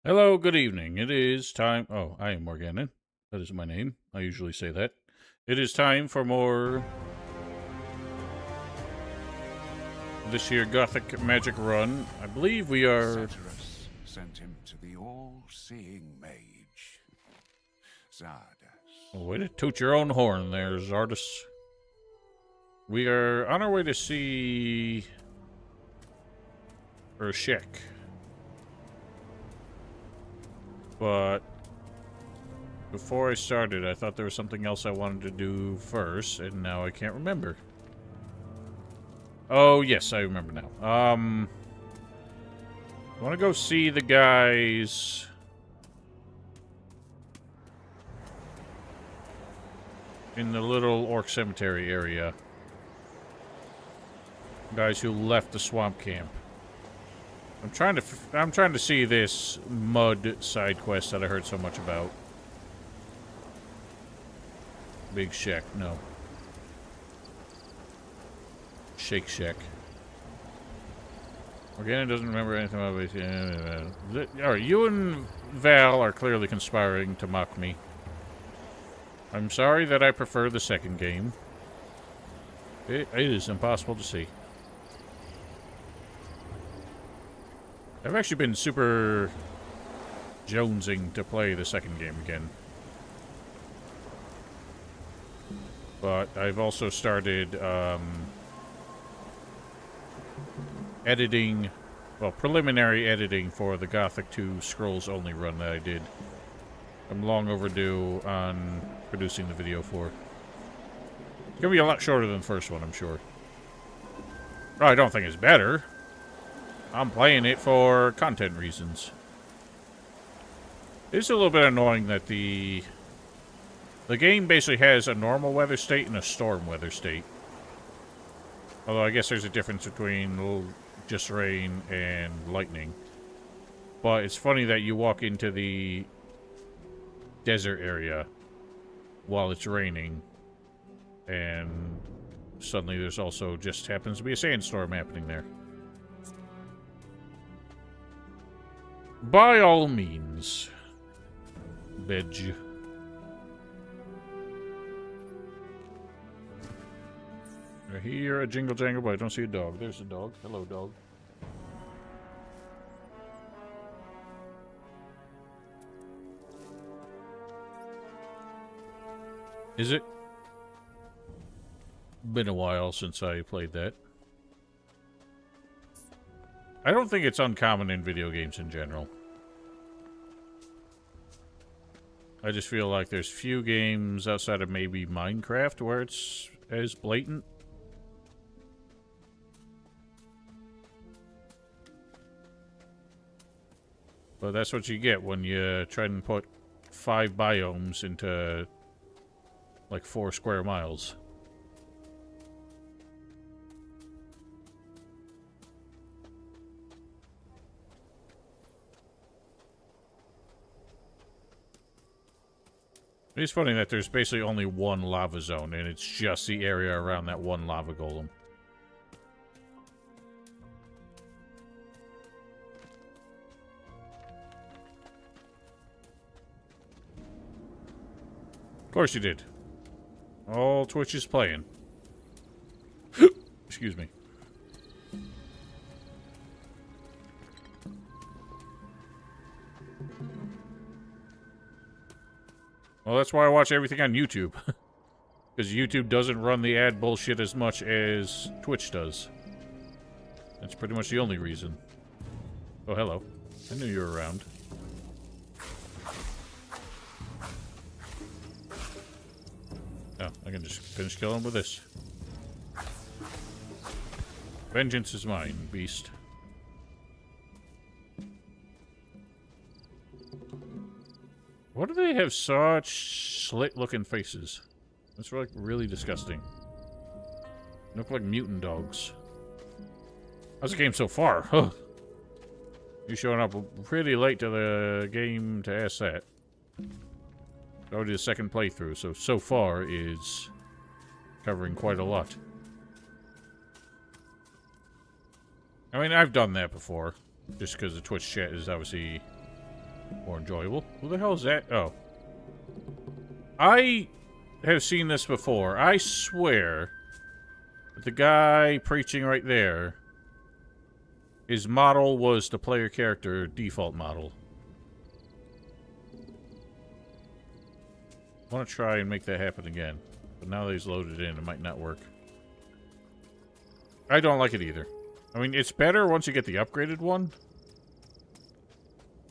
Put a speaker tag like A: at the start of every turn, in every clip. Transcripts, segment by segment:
A: Hello, good evening. It is time. Oh, I am Morganon. That is my name. I usually say that. It is time for more this year Gothic Magic Run. I believe we are.
B: Satyrus sent him to the all-seeing Mage. Zardas.
A: Oh, way to toot your own horn there, Zardas. We are on our way to see Urshek. But before I started, I thought there was something else I wanted to do first, and now I can't remember. Oh, yes, I remember now. I want to go see the guys in the little orc cemetery area. Guys who left the swamp camp. I'm trying to see this mud side quest that I heard so much about. Big Shack, no. Shake Shack. Morgana doesn't remember anything about it. Alright, you and Val are clearly conspiring to mock me. I'm sorry that I prefer the second game. It is impossible to see. I've actually been super jonesing to play the second game again. But I've also started editing, well, preliminary editing for the Gothic 2 Scrolls only run that I did. I'm long overdue on producing the video for. It's gonna be a lot shorter than the first one, I'm sure. Well, I don't think it's better. I'm playing it for content reasons. It's a little bit annoying that the game basically has a normal weather state and a storm weather state. Although I guess there's a difference between just rain and lightning. But it's funny that you walk into the desert area while it's raining, and suddenly there's also just happens to be a sandstorm happening there. By all means, Bedge. I hear a jingle jangle, but I don't see a dog. There's a dog. Hello, dog. Is it? Been a while since I played that. I don't think it's uncommon in video games in general. I just feel like there's few games outside of maybe Minecraft where it's as blatant. But that's what you get when you try and put 5 biomes into like 4 square miles. It's funny that there's basically only one lava zone, and it's just the area around that one lava golem. Of course you did. All Twitch is playing. Excuse me. Well, that's why I watch everything on YouTube. Because YouTube doesn't run the ad bullshit as much as Twitch does. That's pretty much the only reason. Oh, hello. I knew you were around. Oh, I can just finish killing him with this. Vengeance is mine, beast. Why do they have such slit-looking faces? That's like really disgusting. They look like mutant dogs. How's the game so far? Huh. You showing up pretty late to the game to ask that. Already the second playthrough, so far is covering quite a lot. I mean, I've done that before, just because the Twitch chat is obviously more enjoyable. Who the hell is that? Oh. I have seen this before. I swear that the guy preaching right there, his model was the player character default model. I want to try and make that happen again. But now that he's loaded in, it might not work. I don't like it either. I mean, it's better once you get the upgraded one.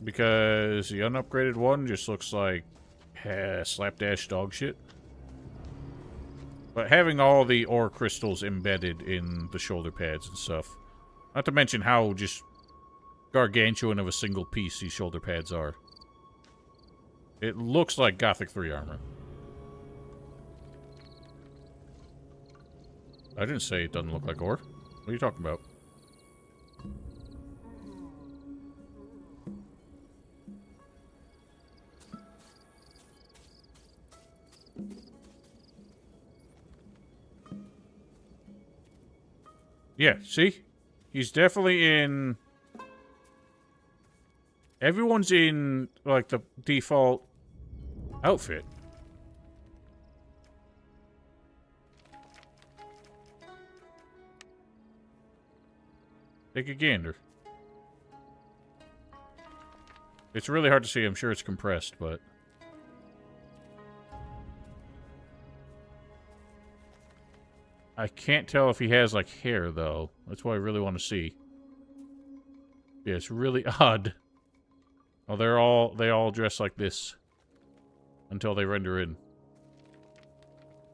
A: Because the unupgraded one just looks like slapdash dog shit. But having all the ore crystals embedded in the shoulder pads and stuff. Not to mention how just gargantuan of a single piece these shoulder pads are. It looks like Gothic 3 armor. I didn't say it doesn't look like ore. What are you talking about? Yeah, see? He's definitely in... Everyone's in, like, the default outfit. Take a gander. It's really hard to see. I'm sure it's compressed, but... I can't tell if he has, like, hair, though. That's what I really want to see. Yeah, it's really odd. Oh, they all dress like this. Until they render in.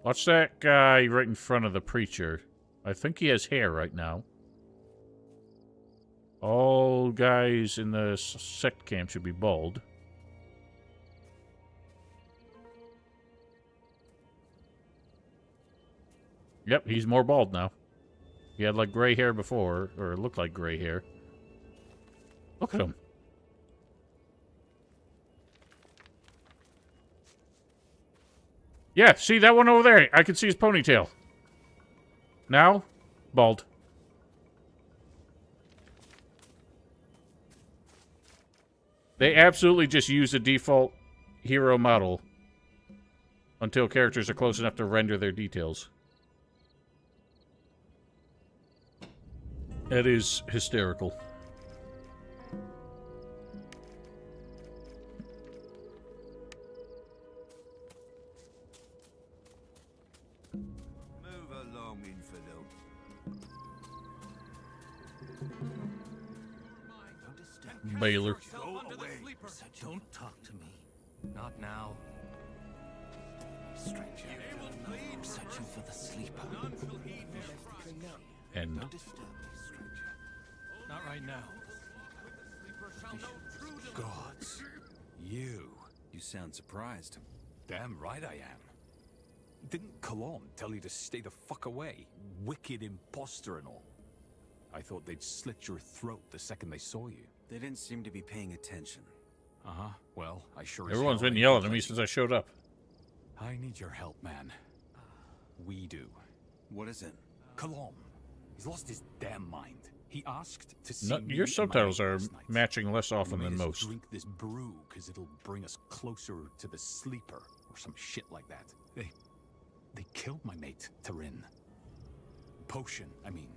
A: Watch that guy right in front of the preacher. I think he has hair right now. All guys in the sect camp should be bald. Yep, he's more bald now. He had like gray hair before, or looked like gray hair. Look at him. Yeah, see that one over there? I can see his ponytail. Now, bald. They absolutely just use the default hero model until characters are close enough to render their details. That is hysterical.
B: Move along, infidel.
A: Baylor.
B: Go away.
C: Don't talk to me. Not now.
B: Stranger.
C: Set you for the sleeper.
A: And
B: Don't disturb me, stranger.
C: Not right now.
B: Gods. You sound surprised.
D: Damn right I am. Didn't Cologne tell you to stay the fuck away? Wicked imposter and all. I thought they'd slit your throat the second they saw you.
B: They didn't seem to be paying attention.
D: Uh-huh. Well, I sure as
A: everyone's
D: hell
A: been
D: ain't
A: yelling at me
D: complaining.
A: since I showed up.
D: I need your help, man. We do.
B: What is it?
D: Colom. He's lost his damn mind. He asked to see
A: No,
D: me
A: your
D: and my
A: subtitles
D: mate
A: are
D: last night.
A: matching less
D: He
A: often
D: made
A: than
D: us
A: most.
D: drink this brew because it'll bring us closer to the sleeper or some shit like that. They killed my mate, Tarin. Potion, I mean.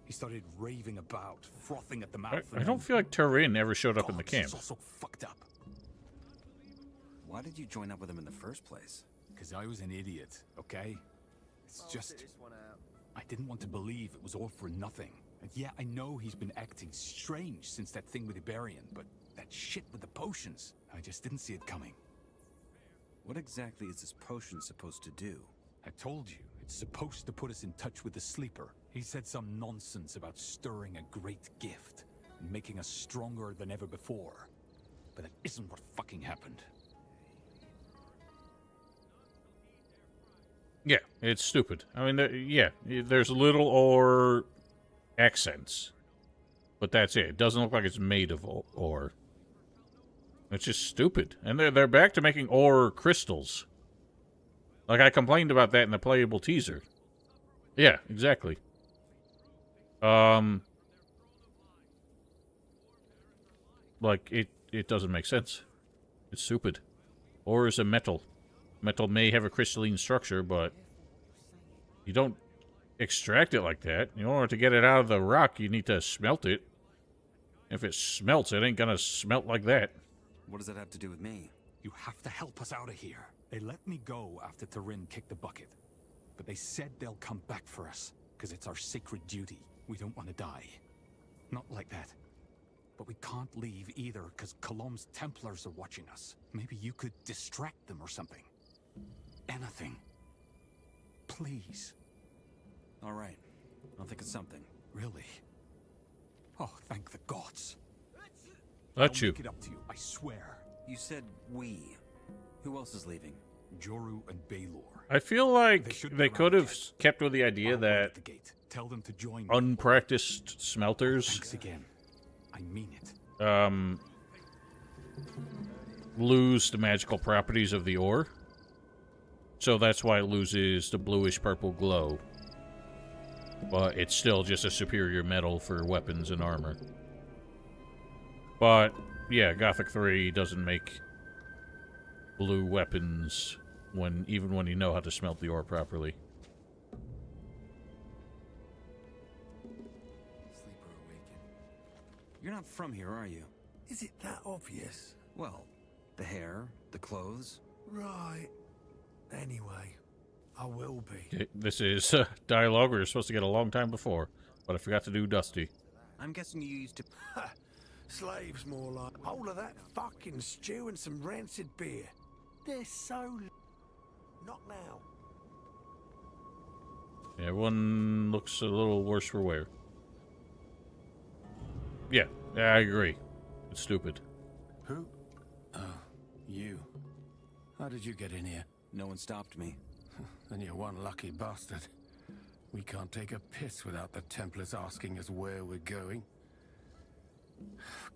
D: He started raving about, frothing at the mouth.
A: I don't feel like Turin ever showed up in the camp.
D: He's also fucked up.
B: Why did you join up with him in the first place?
D: Because I was an idiot, okay? It's just... I didn't want to believe it was all for nothing. And yeah, I know he's been acting strange since that thing with Iberian, but that shit with the potions, I just didn't see it coming.
B: What exactly is this potion supposed to do?
D: I told you, it's supposed to put us in touch with the sleeper. He said some nonsense about stirring a great gift and making us stronger than ever before. But that isn't what fucking happened.
A: Yeah, it's stupid. I mean, yeah, there's little or accents, but that's it. It doesn't look like it's made of ore. It's just stupid. And they're back to making ore crystals. Like I complained about that in the playable teaser. Yeah, exactly. Like it doesn't make sense. It's stupid. Ore is a metal. Metal may have a crystalline structure, but you don't extract it like that. In order to get it out of the rock, you need to smelt it. If it smelts, it ain't gonna smelt like that.
B: What does that have to do with me?
D: You have to help us out of here. They let me go after Tarin kicked the bucket. But they said they'll come back for us, because it's our sacred duty. We don't want to die. Not like that. But we can't leave either, because Colom's Templars are watching us. Maybe you could distract them or something. Anything. Please.
B: All right. I'll think of something.
D: Really? Oh, thank the gods.
A: That's
D: I'll
A: you.
D: make it up to you, I swear.
B: You said we. Who else is leaving?
D: Joru and Baelor.
A: I feel like they could have kept with the idea
D: I'll wait
A: that
D: at the gate. Tell them to join me.
A: unpracticed smelters
D: Thanks again. I mean it.
A: lose the magical properties of the ore. So that's why it loses the bluish-purple glow. But it's still just a superior metal for weapons and armor. But, yeah, Gothic 3 doesn't make blue weapons even when you know how to smelt the ore properly.
B: Sleeper awakened. You're not from here, are you?
E: Is it that obvious?
B: Well, the hair, the clothes.
E: Right. Anyway, I will be.
A: This is dialogue we were supposed to get a long time before, but I forgot to do Dusty.
B: I'm guessing you used to...
E: Slaves more like. All of that fucking stew and some rancid beer. They're so... Not now.
A: Everyone looks a little worse for wear. Yeah, I agree. It's stupid.
E: Who? Oh, you. How did you get in here?
B: No one stopped me.
E: Then you're one lucky bastard. We can't take a piss without the Templars asking us where we're going.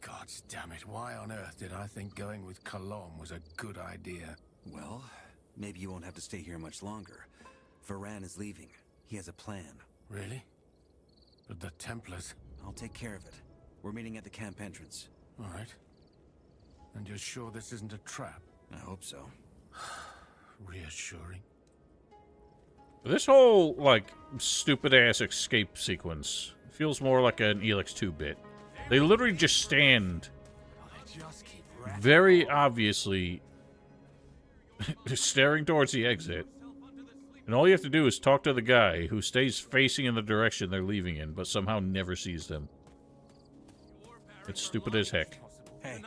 E: God damn it, why on earth did I think going with Colom was a good idea?
B: Well, maybe you won't have to stay here much longer. Varan is leaving. He has a plan.
E: Really? But the Templars...
B: I'll take care of it. We're meeting at the camp entrance.
E: All right. And you're sure this isn't a trap?
B: I hope so.
E: Reassuring.
A: This whole, like, stupid-ass escape sequence feels more like an Elix 2 bit. They literally just stand very obviously staring towards the exit. And all you have to do is talk to the guy who stays facing in the direction they're leaving in, but somehow never sees them. It's stupid as heck.
B: Hey,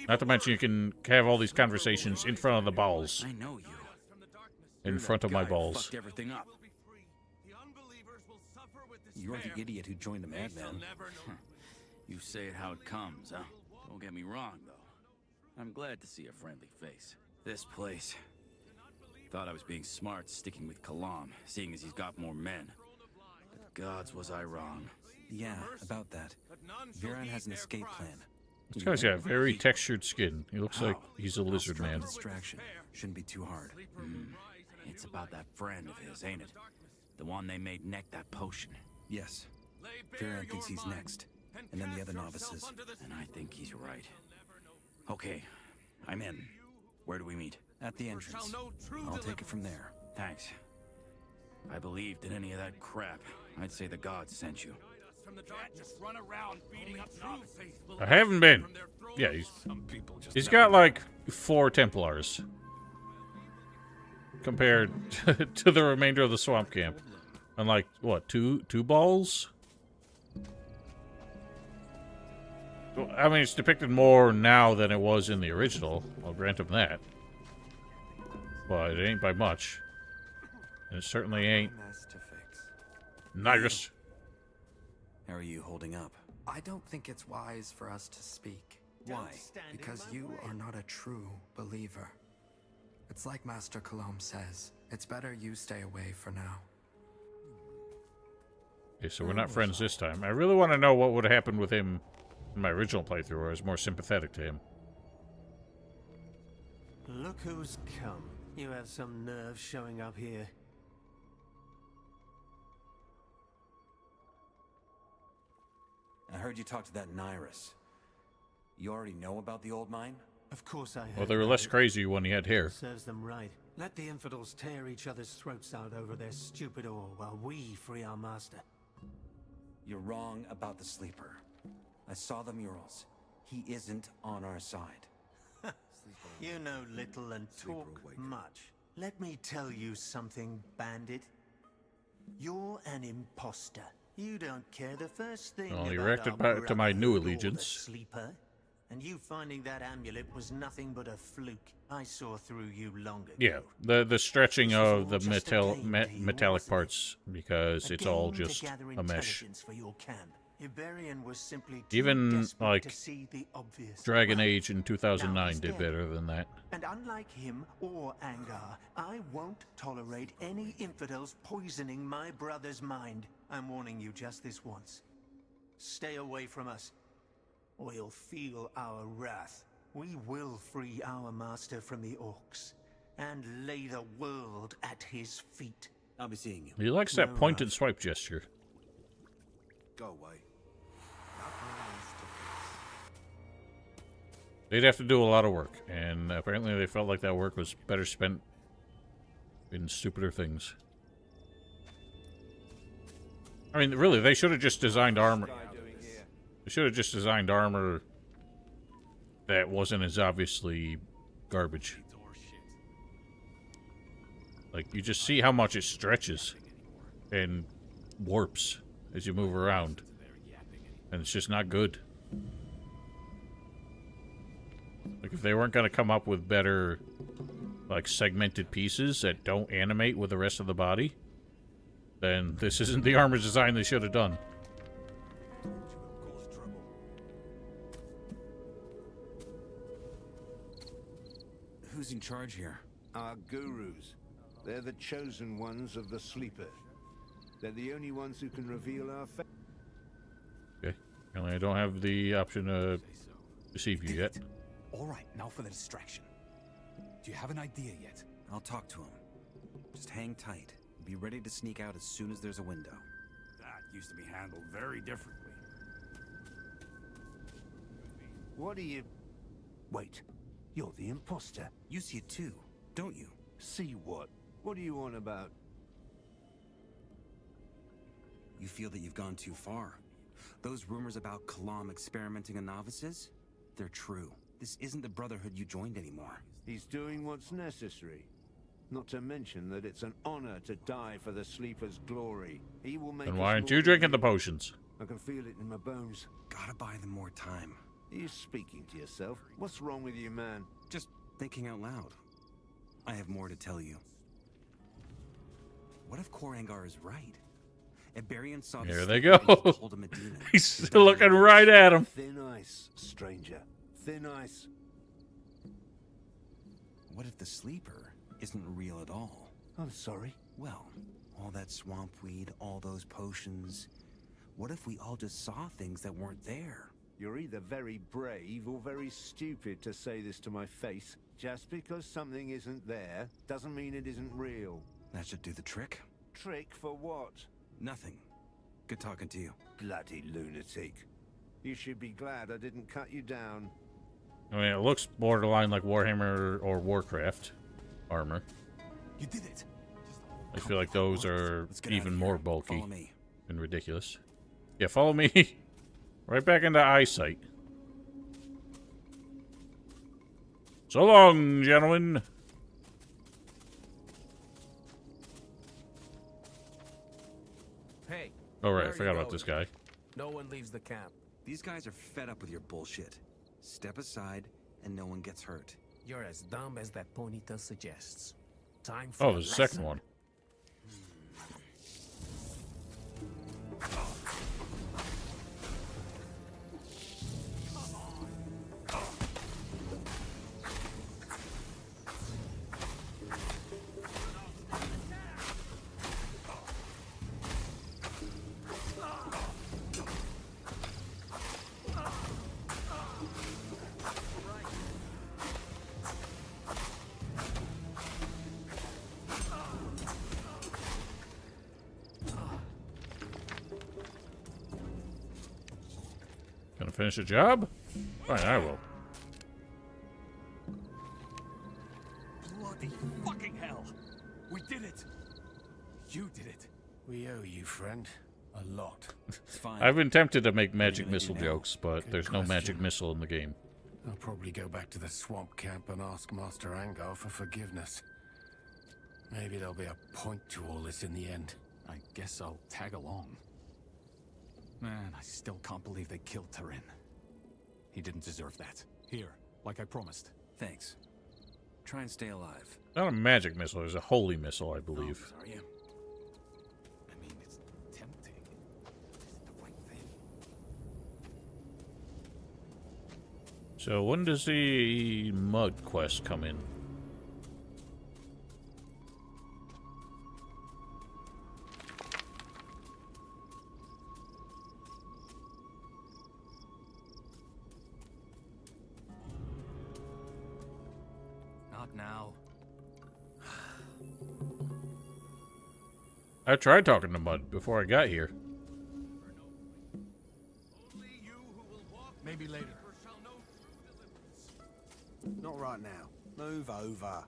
A: Not to mention you can have all these conversations in front of the balls.
B: I know you.
A: In front of my
B: Guy who
A: balls.
B: fucked everything up. You're the idiot who joined the madman.
F: You say it how it comes, huh? Don't get me wrong, though. I'm glad to see a friendly face. This place... Thought I was being smart sticking with Colom, seeing as he's got more men. But gods, was I wrong.
B: Yeah, about that. Varan has an escape plan.
A: This guy's got very textured skin. He looks like he's a
B: I'll
A: lizard
B: strap
A: man.
B: a distraction. Shouldn't be too hard.
F: It's about that friend of his, ain't it? The one they made neck that potion.
B: Yes. Farron thinks he's next, and then the other novices.
F: And I think he's right. Okay, I'm in. Where do we meet?
B: At the entrance. I'll take it from there.
F: Thanks. If I believed in any of that crap, I'd say the gods sent you.
A: I haven't been. Yeah, he's got like 4 Templars compared to the remainder of the swamp camp. And like, what, two balls? Well, I mean, it's depicted more now than it was in the original. I'll grant him that. But it ain't by much. And it certainly ain't nice.
B: How are you holding up?
G: I don't think it's wise for us to speak.
B: Why?
G: Because you are not a true believer. It's like Master Colombe says. It's better you stay away for now.
A: Okay, so we're not friends this time. I really want to know what would have happened with him in my original playthrough, where I was more sympathetic to him.
H: Look who's come. You have some nerve showing up here.
B: I heard you talk to that Nyrus. You already know about the old mine?
H: Of course I have.
A: Well, they were less crazy when he had hair.
H: Serves them right. Let the infidels tear each other's throats out over their stupid ore while we free our master.
B: You're wrong about the sleeper. I saw the murals. He isn't on our side.
H: You know little and talk much. Let me tell you something, bandit. You're an imposter. You don't care the first thing
A: Well, he
H: about
A: reacted
H: our
A: back to my new
H: brotherhood or the
A: allegiance.
H: Sleeper. And you finding that amulet was nothing but a fluke. I saw through you long ago.
A: Yeah, the stretching
H: This was
A: of
H: all
A: the
H: just a game to you,
A: metallic
H: wasn't it?
A: parts, because it's all
H: game to
A: just
H: gather
A: a mesh.
H: intelligence for your camp. Iberian was simply too
A: Even,
H: desperate
A: like,
H: to see the obvious.
A: Dragon
H: Well,
A: Age in 2009
H: he's
A: did
H: dead.
A: better than that.
H: And unlike him or Angar, I won't tolerate any infidels poisoning my brother's mind. I'm warning you just this once. Stay away from us, or you'll feel our wrath. We will free our master from the orcs, and lay the world at his feet.
B: I'll be seeing you.
A: He likes that
H: No
A: point and
H: rush.
A: swipe gesture.
E: Go away.
A: They'd have to do a lot of work, and apparently they felt like that work was better spent in stupider things. I mean, really, they should have just designed armor. They should have just designed armor that wasn't as obviously garbage. Like, you just see how much it stretches and warps as you move around. And it's just not good. Like, if they weren't going to come up with better, like, segmented pieces that don't animate with the rest of the body, then this isn't the armor design they should have done.
B: Who's in charge here?
I: Our gurus. They're the chosen ones of the Sleeper. They're the only ones who can reveal our fate.
A: Okay. Apparently I don't have the option to deceive you yet.
D: All right, now for the distraction. Do you have an idea yet?
B: I'll talk to him. Just hang tight. Be ready to sneak out as soon as there's a window.
F: That used to be handled very differently.
I: What are you...
E: Wait, you're the imposter.
B: You see it too, don't you?
I: See what? What are you on about?
B: You feel that you've gone too far. Those rumors about Kalam experimenting on novices? They're true. This isn't the Brotherhood you joined anymore.
I: He's doing what's necessary. Not to mention that it's an honor to die for the Sleeper's glory. He will make
A: Then
I: us
A: why aren't
I: more
A: you drinking the
I: than
A: potions?
I: I can feel it in my bones.
B: Gotta buy them more time.
I: Are you speaking to yourself? What's wrong with you, man?
B: Just thinking out loud. I have more to tell you. What if Korangar is right? Iberian saw the
A: Here they
B: Sleeper
A: go.
B: and told him a demon.
A: He's still looking right at him.
I: Thin ice, stranger. Thin ice.
B: What if the Sleeper isn't real at all?
I: I'm sorry.
B: Well, all that swamp weed, all those potions. What if we all just saw things that weren't there?
I: You're either very brave or very stupid to say this to my face. Just because something isn't there doesn't mean it isn't real.
B: That should do the trick.
I: Trick for what?
B: Nothing. Good talking to you.
I: Bloody lunatic. You should be glad I didn't cut you down.
A: I mean, it looks borderline like Warhammer or Warcraft armor.
D: You did it.
A: I feel like those are
B: Let's get out
A: even
B: of
A: more
B: here.
A: bulky
B: Follow me.
A: and ridiculous. Yeah, follow me. Right back into eyesight. So long, gentlemen.
J: Hey.
A: Oh, right,
J: where
A: I
J: are
A: forgot
J: you
A: about this guy.
J: No one leaves the camp.
B: These guys are fed up with your bullshit. Step aside, and no one gets hurt.
J: You're as dumb as that ponytail suggests. Time for
A: Oh,
J: a
A: there's a second
J: lesson.
A: one. Gonna finish the job? Fine, I will.
D: Bloody fucking hell! We did it! You did it.
C: We owe you, friend. A lot.
B: It's fine.
A: I've been tempted to make magic
B: gonna do
A: missile
B: now?
A: jokes, but
C: Good
A: there's no magic
C: question.
A: missile in the game.
C: I'll probably go back to the swamp camp and ask Master Angar for forgiveness. Maybe there'll be a point to all this in the end.
D: I guess I'll tag along. Man, I still can't believe they killed Tarin. He didn't deserve that. Here, like I promised.
B: Thanks. Try and stay alive.
A: Not a magic missile, it's a holy missile, I believe.
B: Are you?
D: I mean, it's tempting. It's the right thing.
A: So when does the mud quest come in?
J: Not now.
A: I tried talking to Mud before I got here.
C: Maybe later.
E: Not right now. Move over.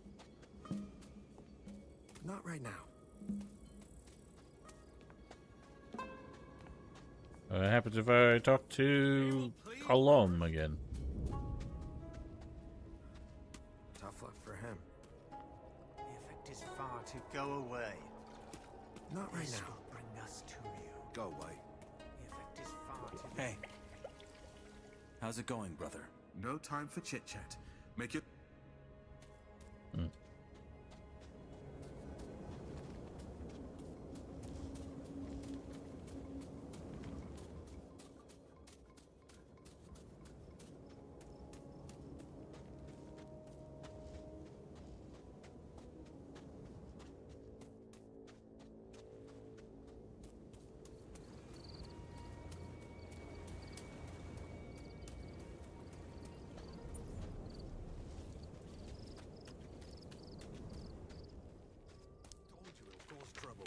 G: Not right now.
A: What happens if I talk to Colum again?
G: Tough luck for him.
H: The effect is far too... Go away.
G: Not right
H: This
G: now.
H: will bring us to you.
E: Go away.
H: The effect is far too...
B: Hey. How's it going, brother?
K: No time for chit-chat. Make it...
E: Told you it'll cause trouble.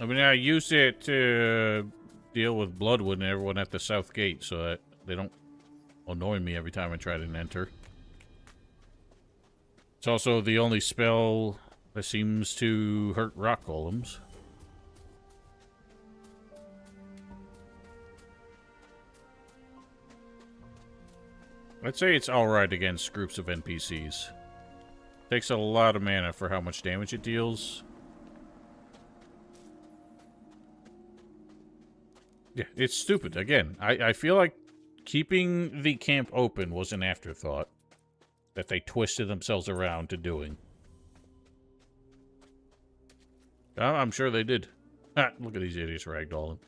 A: I mean, I use it to deal with Bloodwood and everyone at the south gate so that they don't annoy me every time I try to enter. It's also the only spell that seems to hurt rock golems. I'd say it's alright against groups of NPCs. Takes a lot of mana for how much damage it deals. Yeah, it's stupid. Again, I feel like keeping the camp open was an afterthought that they twisted themselves around to doing. I'm sure they did. Ha, look at these idiots ragdolling.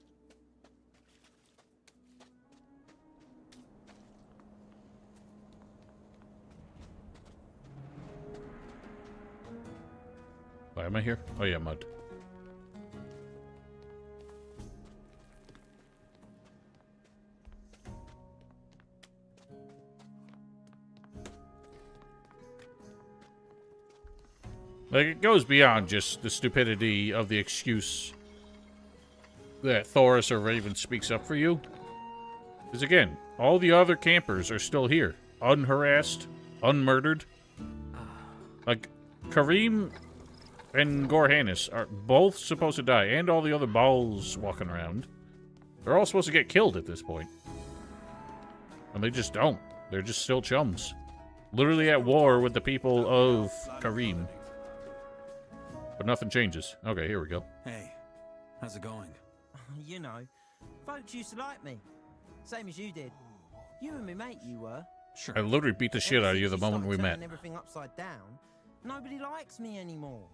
A: Why am I here? Oh yeah, mud. Like, it goes beyond just the stupidity of the excuse that Thoris or Raven speaks up for you. Because again, all the other campers are still here. Unharassed, unmurdered. Like, Karim and Gorhanis are both supposed to die, and all the other balls walking around. They're all supposed to get killed at this point. And they just don't. They're just still chums. Literally at war with the people of Karim. But nothing changes. Okay, here we go.
B: Hey, how's it going?
L: You know, folks used to like me. Same as you did. You and me mate, you were.
B: Sure.
A: I literally beat the shit
L: Ever
A: out of you
L: since
A: the moment we
L: started
A: met.
L: turning everything upside down, nobody likes me anymore.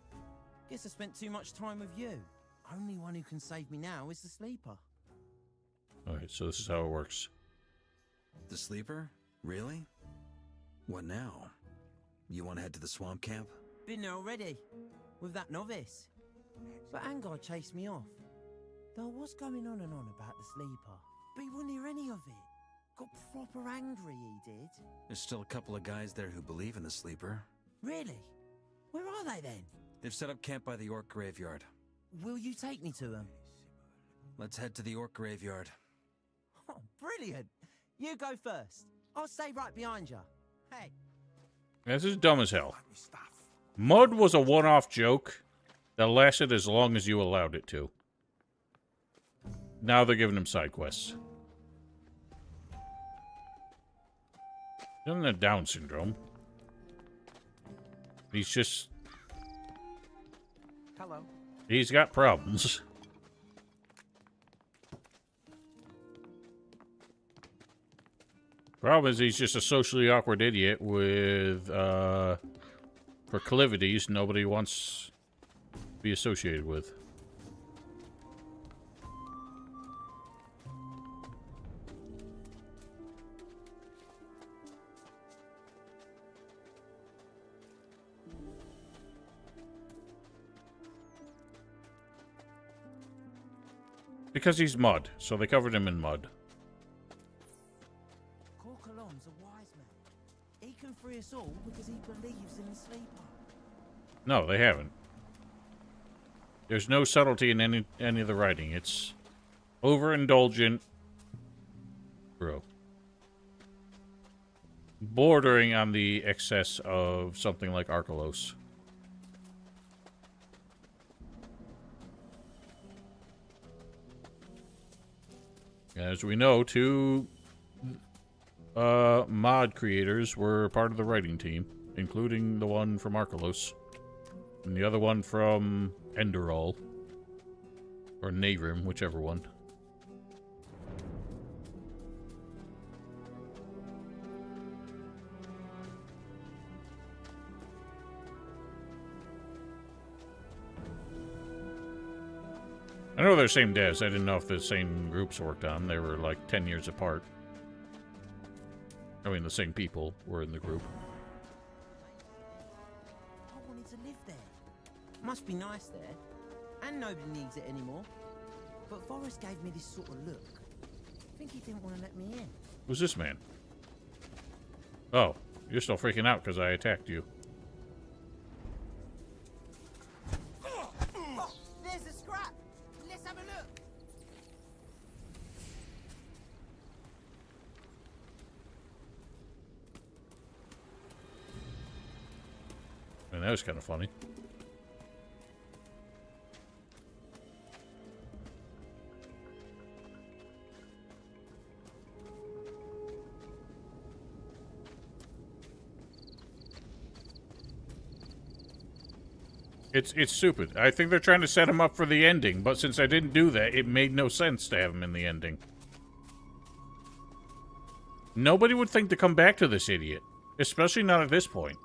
L: Guess I spent too much time with you. Only one who can save me now is the sleeper.
A: Alright, so this is how it works.
B: The sleeper? Really? What now? You want to head to the swamp camp?
L: Been there already, with that novice. But Angar chased me off. There was going on and on about the sleeper, but he wouldn't hear any of it. Got proper angry, he did.
B: There's still a couple of guys there who believe in the sleeper.
L: Really? Where are they then?
B: They've set up camp by the orc graveyard.
L: Will you take me to them?
B: Let's head to the orc graveyard.
L: Oh, brilliant! You go first. I'll stay right behind you. Hey.
A: This is dumb as hell. Mud was a one-off joke that lasted as long as you allowed it to. Now they're giving him side quests. He doesn't have Down syndrome. He's just...
L: Hello.
A: He's got problems. Problem is he's just a socially awkward idiot with proclivities nobody wants to be associated with. Because he's mud, so they covered him in mud.
L: Corcolom's a wise man. He can free us all because he believes in the sleeper.
A: No, they haven't. There's no subtlety in any of the writing. It's overindulgent. Bro. Bordering on the excess of something like Arkelos. As we know, two mod creators were part of the writing team, including the one from Arkelos, and the other one from Enderall, or Nehrim, whichever one. I know they're same devs. I didn't know if the same groups worked on. They were like 10 years apart. I mean, the same people were in the group.
L: I wanted to live there. Must be nice there. And nobody needs it anymore. But Forrest gave me this sort of look. I think he didn't want to let me in.
A: Who's this man? Oh, you're still freaking out because I attacked you.
L: Oh, there's a scrap. Let's have a look.
A: And that was kind of funny. It's stupid. I think they're trying to set him up for the ending, but since I didn't do that, it made no sense to have him in the ending. Nobody would think to come back to this idiot, especially not at this point.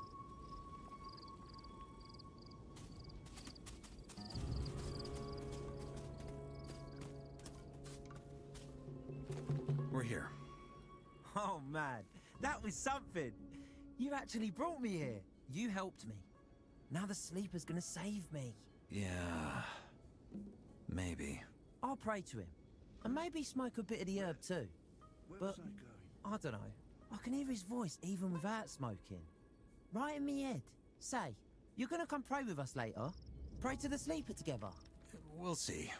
L: Oh man, that was something. You actually brought me here. You helped me. Now the sleeper's gonna save me.
B: Yeah. Maybe.
L: I'll pray to him. And maybe smoke a bit of the herb too. But I don't know. I can hear his voice even without smoking. Right in me head. Say, you're gonna come pray with us later? Pray to the sleeper together.
B: We'll see.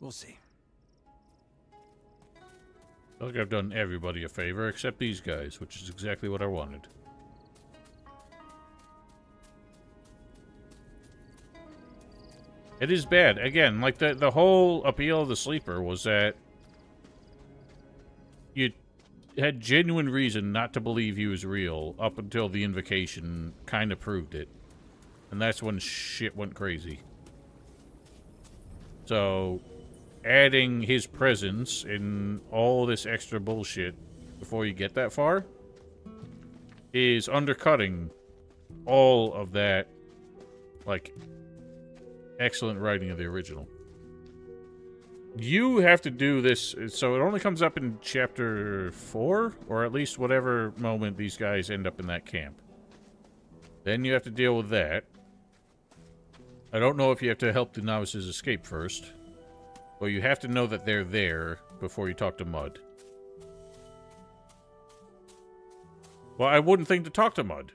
B: We'll see.
A: I think I've done everybody a favor except these guys, which is exactly what I wanted. It is bad. Again, like the whole appeal of the sleeper was that you had genuine reason not to believe he was real up until the invocation kind of proved it. And that's when shit went crazy. So, adding his presence in all this extra bullshit before you get that far is undercutting all of that, like, excellent writing of the original. You have to do this, so it only comes up in chapter 4, or at least whatever moment these guys end up in that camp. Then you have to deal with that. I don't know if you have to help the novices escape first, but you have to know that they're there before you talk to Mud. Well, I wouldn't think to talk to Mud,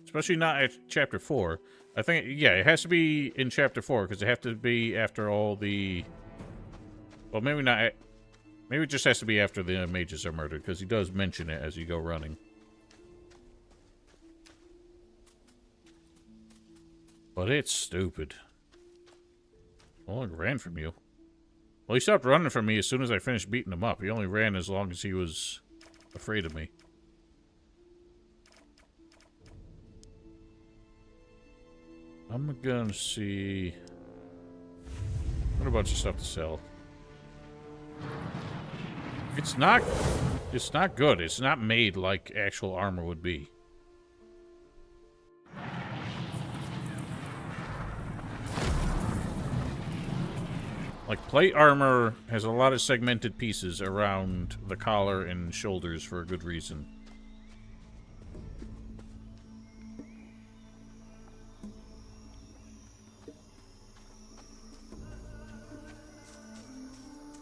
A: especially not at chapter 4. I think, yeah, it has to be in chapter 4, because it has to be after all the... Well, maybe not... Maybe it just has to be after the mages are murdered, because he does mention it as you go running. But it's stupid. Well, he ran from you. Well, he stopped running from me as soon as I finished beating him up. He only ran as long as he was afraid of me. I'm gonna see... What a bunch of stuff to sell. It's not good. It's not made like actual armor would be. Like, plate armor has a lot of segmented pieces around the collar and shoulders for a good reason.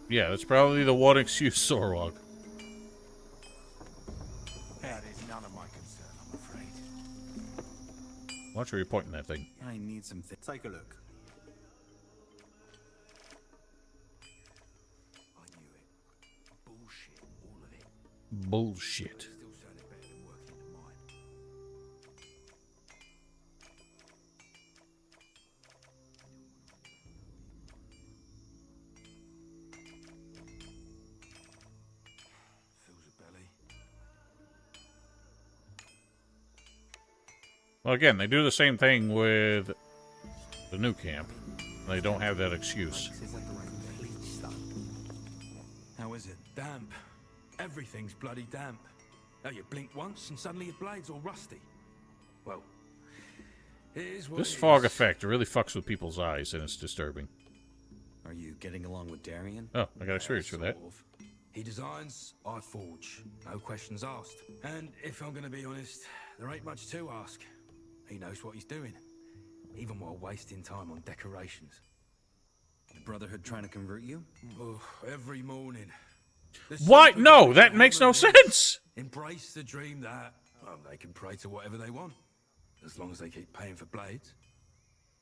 A: Yeah, that's probably the one excuse, Sorwag.
C: That is none of my concern, I'm afraid.
A: Watch where you're pointing that thing.
B: I need some Take a look.
C: I knew it. Bullshit, all of it.
A: Bullshit.
C: Still sounded better than working in the mine. Fills a belly.
A: Well, again, they do the same thing with the new camp. They don't have that excuse.
D: How is it? Damp. Everything's bloody damp. Oh, you blink once and suddenly your blade's all rusty. Well, it is what
A: This
D: it
A: fog
D: is.
A: effect really fucks with people's eyes, and it's disturbing.
B: Are you getting along with Darian?
A: Oh, I got experience for that.
D: Sort of. He designs, I forge. No questions asked. And if I'm gonna be honest, there ain't much to ask. He knows what he's doing, even while wasting time on decorations.
B: The Brotherhood trying to convert you?
D: Oh, every morning. The
A: What?
D: super
A: No,
D: guys
A: that
D: have
A: makes
D: a
A: no
D: list.
A: sense!
D: Embrace the dream that, well, they can pray to whatever they want, as long as they keep paying for blades.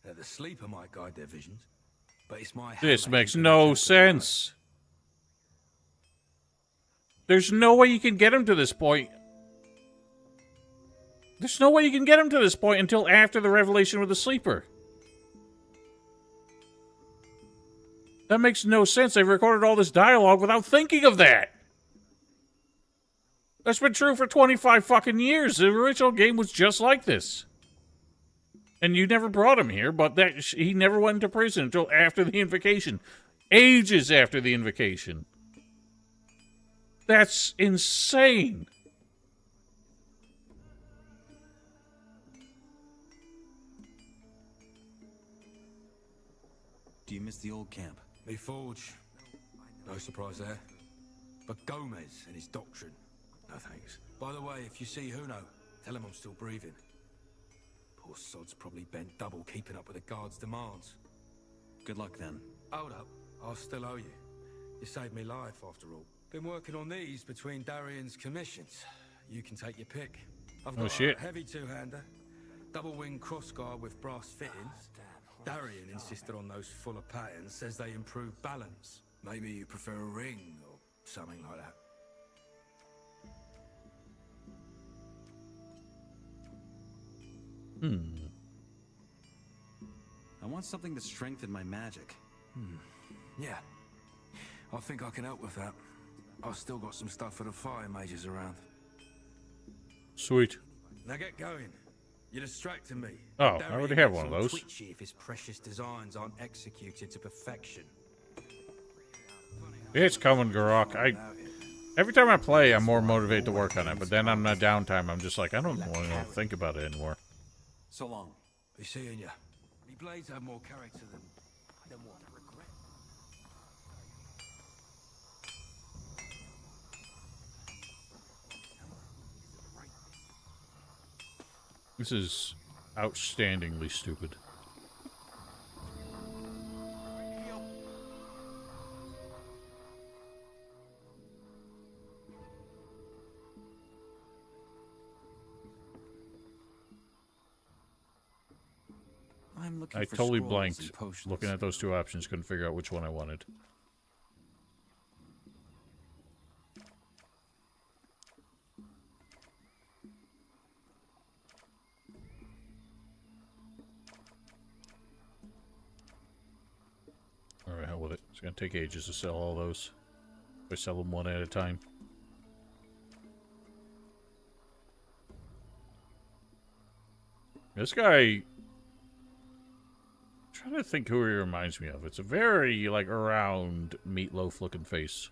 D: The sleeper might guide their visions, but it's my...
A: This
D: hammer
A: makes
D: keeping
A: no
D: them
A: sense. There's no way you can get him to this point. There's no way you can get him to this point until after the revelation with the sleeper. That makes no sense. They've recorded all this dialogue without thinking of that. That's been true for 25 fucking years. The original game was just like this. And you never brought him here, but he never went into prison until after the invocation. Ages after the invocation. That's insane.
B: Do you miss the old camp?
D: Me forge. No surprise there. But Gomez and his doctrine.
C: No thanks. By the way, if you see Huno, tell him I'm still breathing. Poor sod's probably bent double keeping up with the guard's demands.
B: Good luck then.
C: Hold up, I still owe you. You saved me life after all. Been working on these between Darian's commissions. You can take your pick. I've got a heavy two-hander, double-wing crossguard with brass fittings. Darian insisted on those fuller patterns, says they improve balance. Maybe you prefer a ring or something like that.
B: I want something to strengthen my magic.
C: Yeah, I think I can help with that. I've still got some stuff for the fire mages around.
A: Sweet.
C: Now get going. You're distracting me.
A: Oh, I already have one of those.
C: Twitchy if his precious designs aren't executed to perfection.
A: It's coming, Garok. Every time I play, I'm more motivated to work on it, but then on the downtime, I'm just like, I don't want to think about it anymore.
B: So long.
C: Be seeing ya. Me blades have more character than what? Regret.
A: This is outstandingly stupid.
B: I'm looking
A: I
B: for
A: totally
B: scrolls
A: blanked
B: and potions.
A: looking at those two options, couldn't figure out which one I wanted. Alright, hell with it. It's gonna take ages to sell all those. If I sell them one at a time. This guy... I'm trying to think who he reminds me of. It's a very, like, round, meatloaf-looking face.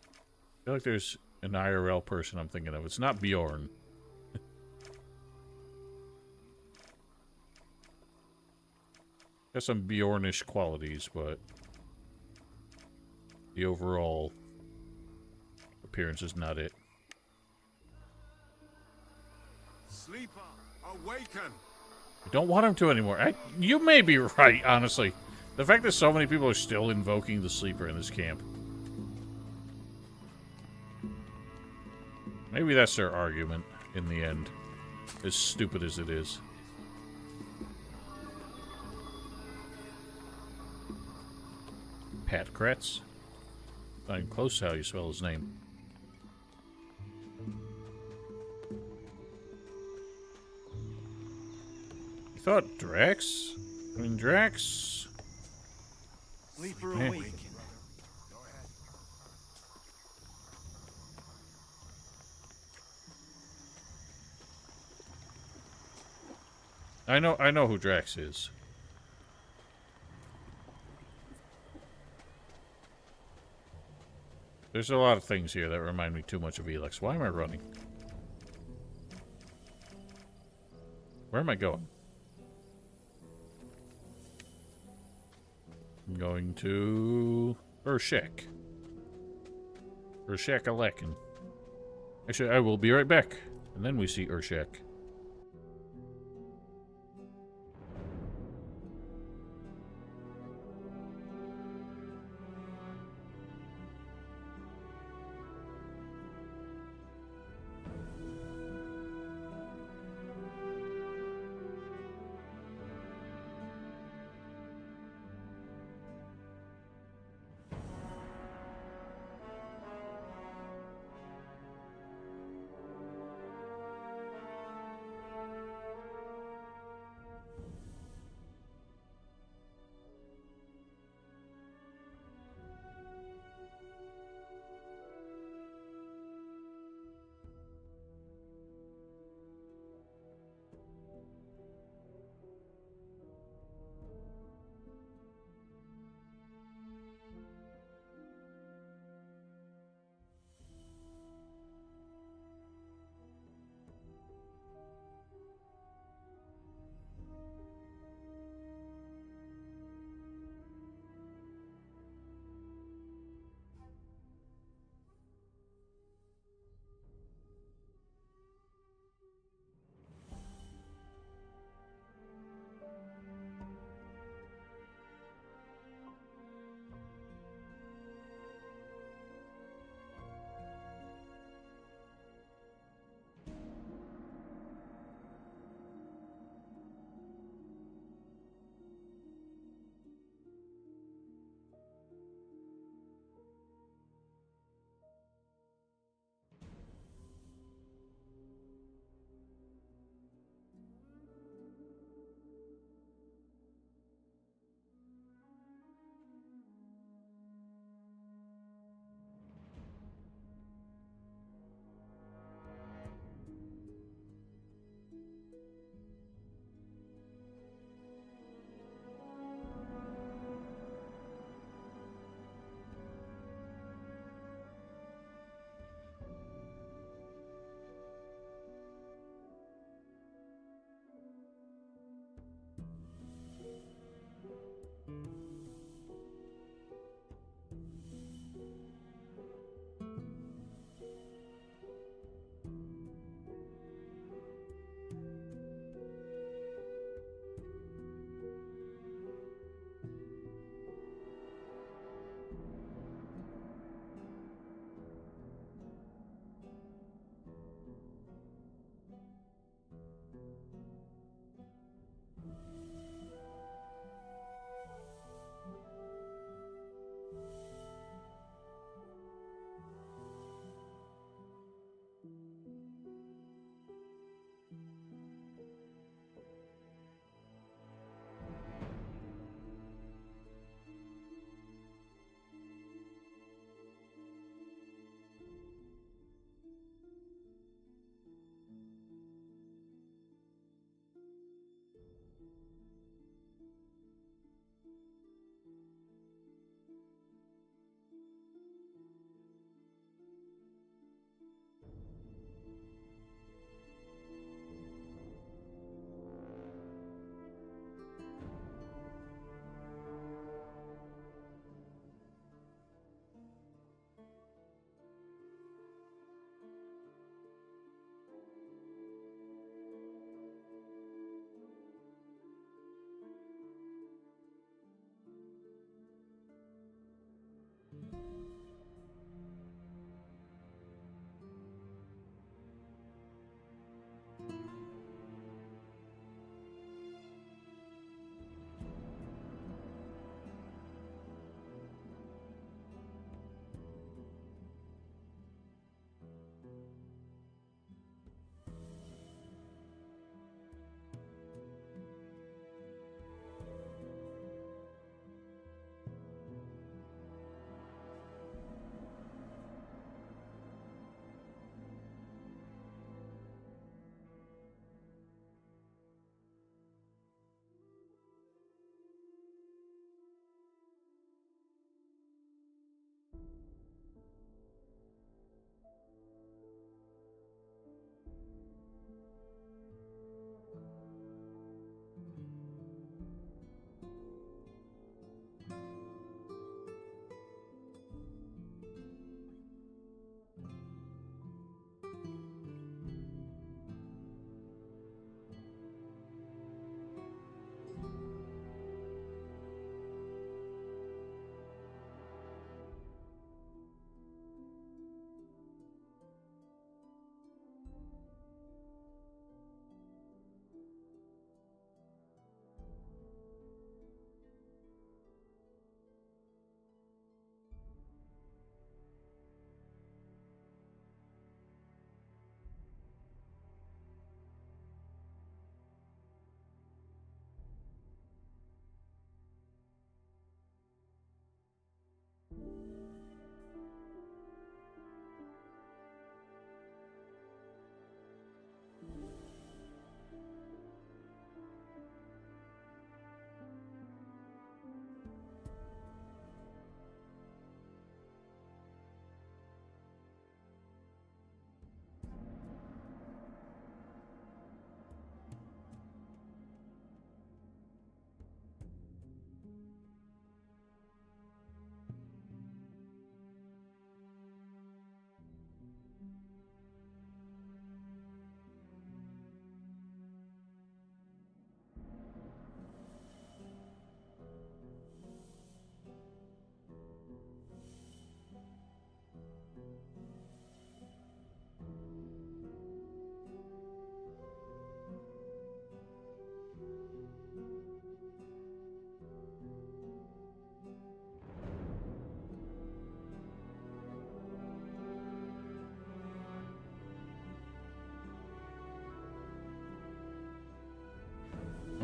A: I feel like there's an IRL person I'm thinking of. It's not Bjorn. Has some Bjornish qualities, but the overall appearance is not it.
K: Sleeper, awaken!
A: I don't want him to anymore. You may be right, honestly. The fact that so many people are still invoking the sleeper in this camp. Maybe that's their argument in the end. As stupid as it is. Pat Kretz. Not even close to how you spell his name. You thought Drax? I mean, Drax...
H: Sleeper
A: Eh.
H: awaken.
A: I know who Drax is. There's a lot of things here that remind me too much of Elex. Why am I running? Where am I going? I'm going to... Urshek. Urshek Alekin. Actually, I will be right back. And then we see Urshek.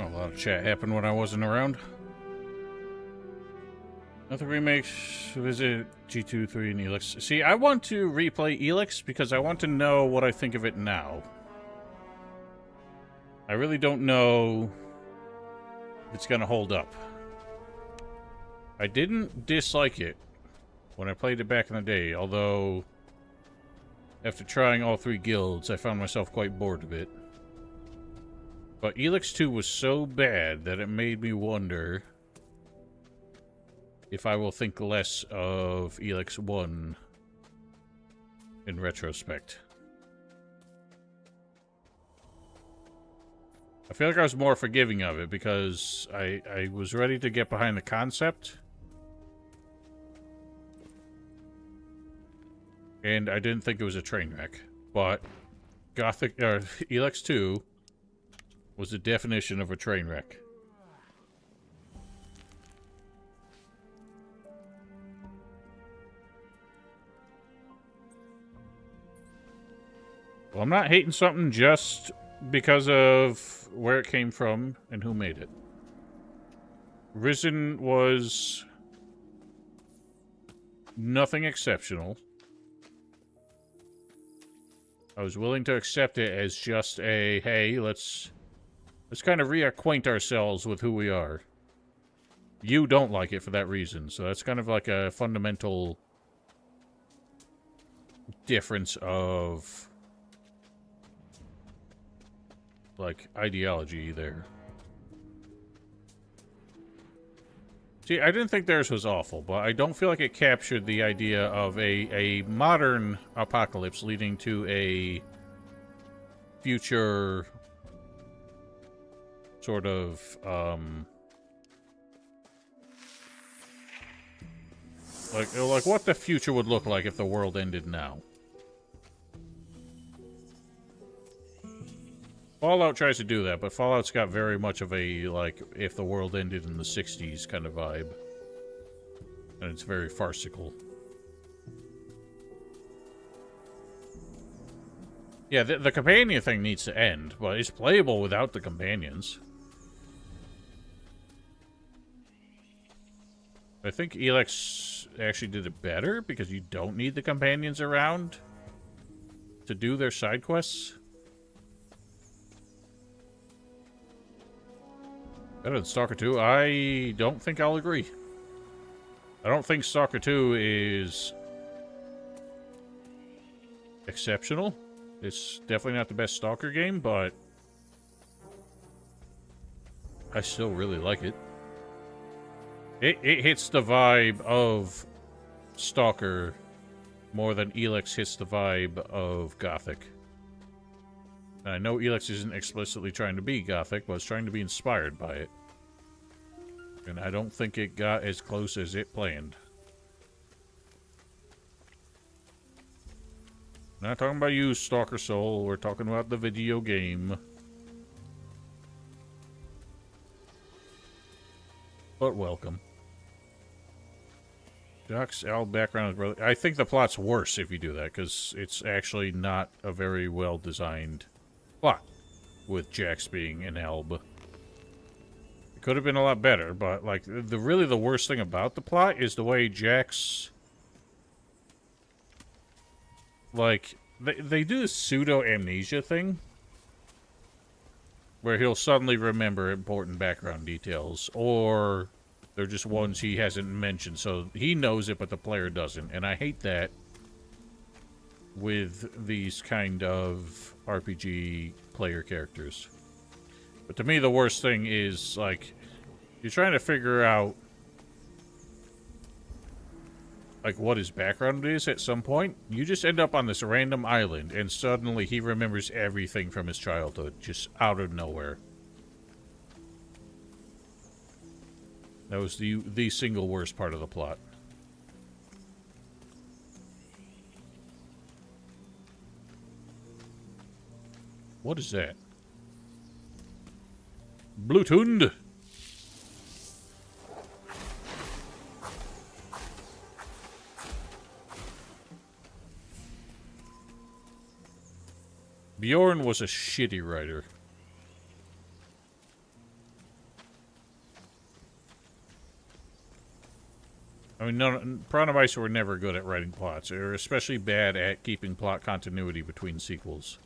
A: A lot of chat happened when I wasn't around. Nothing remakes. Visit G2, 3, and Elix. See, I want to replay Elix because I want to know what I think of it now. I really don't know if it's going to hold up. I didn't dislike it when I played it back in the day, although after trying all 3 guilds, I found myself quite bored of it. But Elix 2 was so bad that it made me wonder if I will think less of Elix 1 in retrospect. I feel like I was more forgiving of it because I was ready to get behind the concept. And I didn't think it was a train wreck. But Elix 2 was the definition of a train wreck. Well, I'm not hating something just because of where it came from and who made it. Risen was nothing exceptional. I was willing to accept it as just a, hey, let's kind of reacquaint ourselves with who we are. You don't like it for that reason, so that's kind of like a fundamental difference of like ideology there. See, I didn't think theirs was awful, but I don't feel like it captured the idea of a modern apocalypse leading to a future sort of like what the future would look like if the world ended now. Fallout tries to do that, but Fallout's got very much of a, like, if the world ended in the 60s kind of vibe. And it's very farcical. Yeah, the companion thing needs to end, but it's playable without the companions. I think Elix actually did it better, because you don't need the companions around to do their side quests. Better than Stalker 2? I don't think I'll agree. I don't think Stalker 2 is exceptional. It's definitely not the best Stalker game, but I still really like it. It hits the vibe of Stalker more than Elix hits the vibe of Gothic. I know Elix isn't explicitly trying to be Gothic, but it's trying to be inspired by it. And I don't think it got as close as it planned. Not talking about you, Stalker Soul. We're talking about the video game. But welcome. Doc's Al background is really... I think the plot's worse if you do that, because it's actually not a very well-designed plot, with Jax being an Elb. It could have been a lot better, but like really the worst thing about the plot is the way Jax, like they do this pseudo amnesia thing where he'll suddenly remember important background details, or they're just ones he hasn't mentioned, so he knows it but the player doesn't, and I hate that with these kind of RPG player characters. But to me, the worst thing is, like, you're trying to figure out, like, what his background is at some point. You just end up on this random island, and suddenly he remembers everything from his childhood, just out of nowhere. That was the single worst part of the plot. What is that? Bluetooth. Bjorn was a shitty writer. I mean, Prawn of Ice were never good at writing plots. They were especially bad at keeping plot continuity between sequels.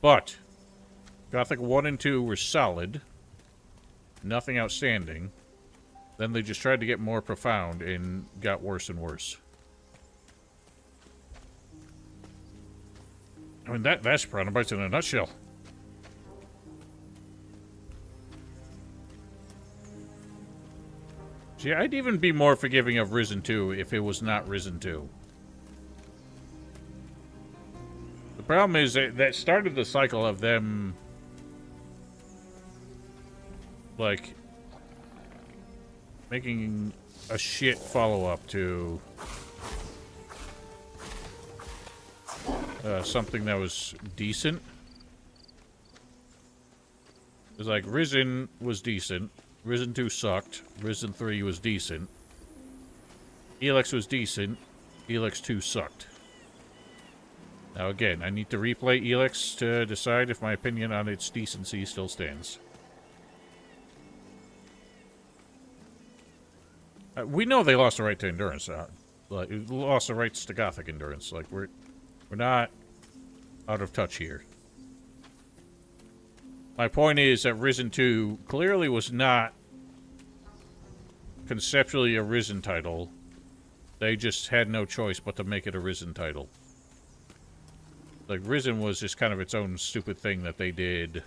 A: But Gothic 1 and 2 were solid. Nothing outstanding. Then they just tried to get more profound and got worse and worse. I mean, that's Prawn of Ice in a nutshell. See, I'd even be more forgiving of Risen 2 if it was not Risen 2. The problem is that started the cycle of them, like, making a shit follow-up to something that was decent. It was like, Risen was decent. Risen 2 sucked. Risen 3 was decent. Elex was decent. Elex 2 sucked. Now again, I need to replay Elex to decide if my opinion on its decency still stands. We know they lost the right to endurance. Like, lost the rights to Gothic endurance. Like, we're not out of touch here. My point is that Risen 2 clearly was not conceptually a Risen title. They just had no choice but to make it a Risen title. Like, Risen was just kind of its own stupid thing that they did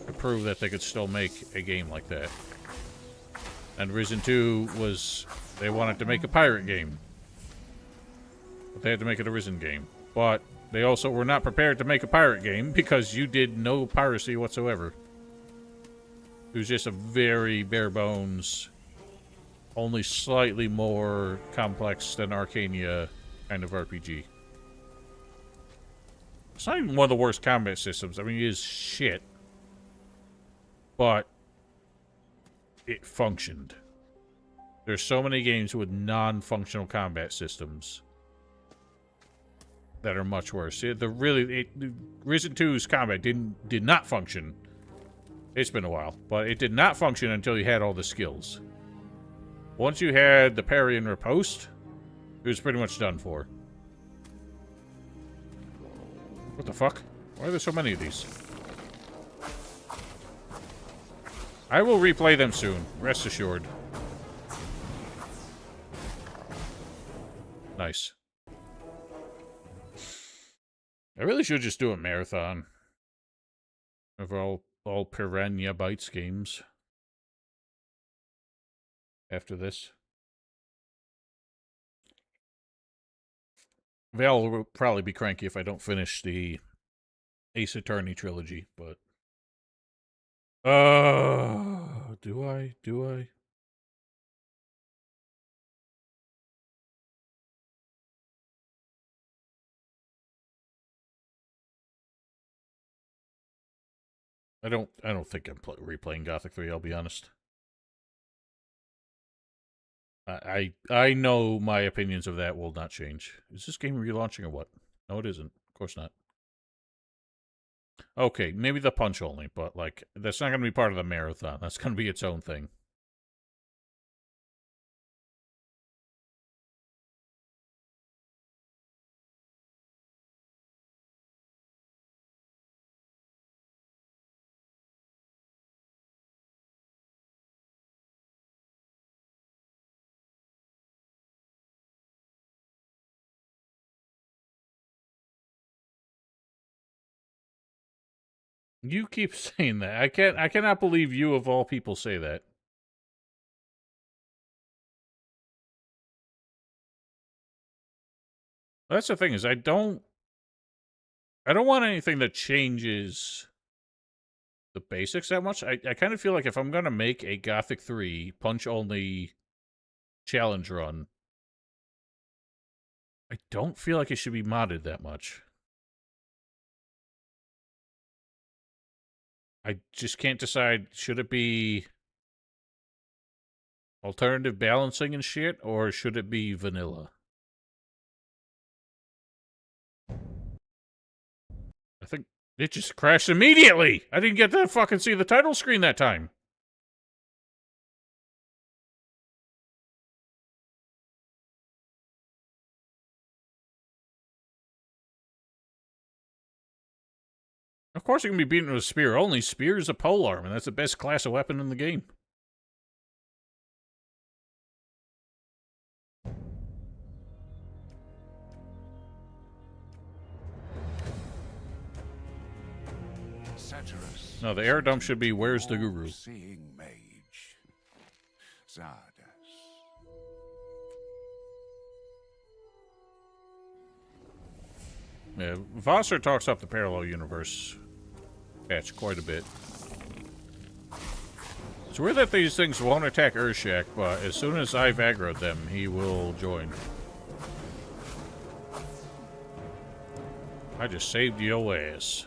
A: to prove that they could still make a game like that. And Risen 2 was, they wanted to make a pirate game. But they had to make it a Risen game. But they also were not prepared to make a pirate game because you did no piracy whatsoever. It was just a very bare bones, only slightly more complex than Arcania kind of RPG. It's not even one of the worst combat systems. I mean, it is shit. But it functioned. There's so many games with non-functional combat systems that are much worse. Risen 2's combat did not function. It's been a while, but it did not function until you had all the skills. Once you had the parry and riposte, it was pretty much done for. What the fuck? Why are there so many of these? I will replay them soon, rest assured. Nice. I really should just do a marathon of all Piranha Bytes games after this. Val will probably be cranky if I don't finish the Ace Attorney trilogy, but do I? I don't think I'm replaying Gothic 3, I'll be honest. I know my opinions of that will not change. Is this game relaunching or what? No, it isn't. Of course not. Okay, maybe the punch only, but, like, that's not going to be part of the marathon. That's going to be its own thing. You keep saying that. I cannot believe you of all people say that. That's the thing, is I don't want anything that changes the basics that much. I kind of feel like if I'm gonna make a Gothic 3 punch only challenge run, I don't feel like it should be modded that much. I just can't decide, should it be alternative balancing and shit, or should it be vanilla? I think it just crashed immediately! I didn't get to fucking see the title screen that time. course you can be beaten with a spear. Only spear is a polearm, and that's the best class of weapon in the game.
K: Satirus.
A: No, the air dump should be, where's the guru?
K: Seeing Mage. Zardas.
A: Yeah, Vossar talks up the parallel universe patch quite a bit. It's weird that these things won't attack Urshak, but as soon as I've aggroed them, he will join. I just saved your ass.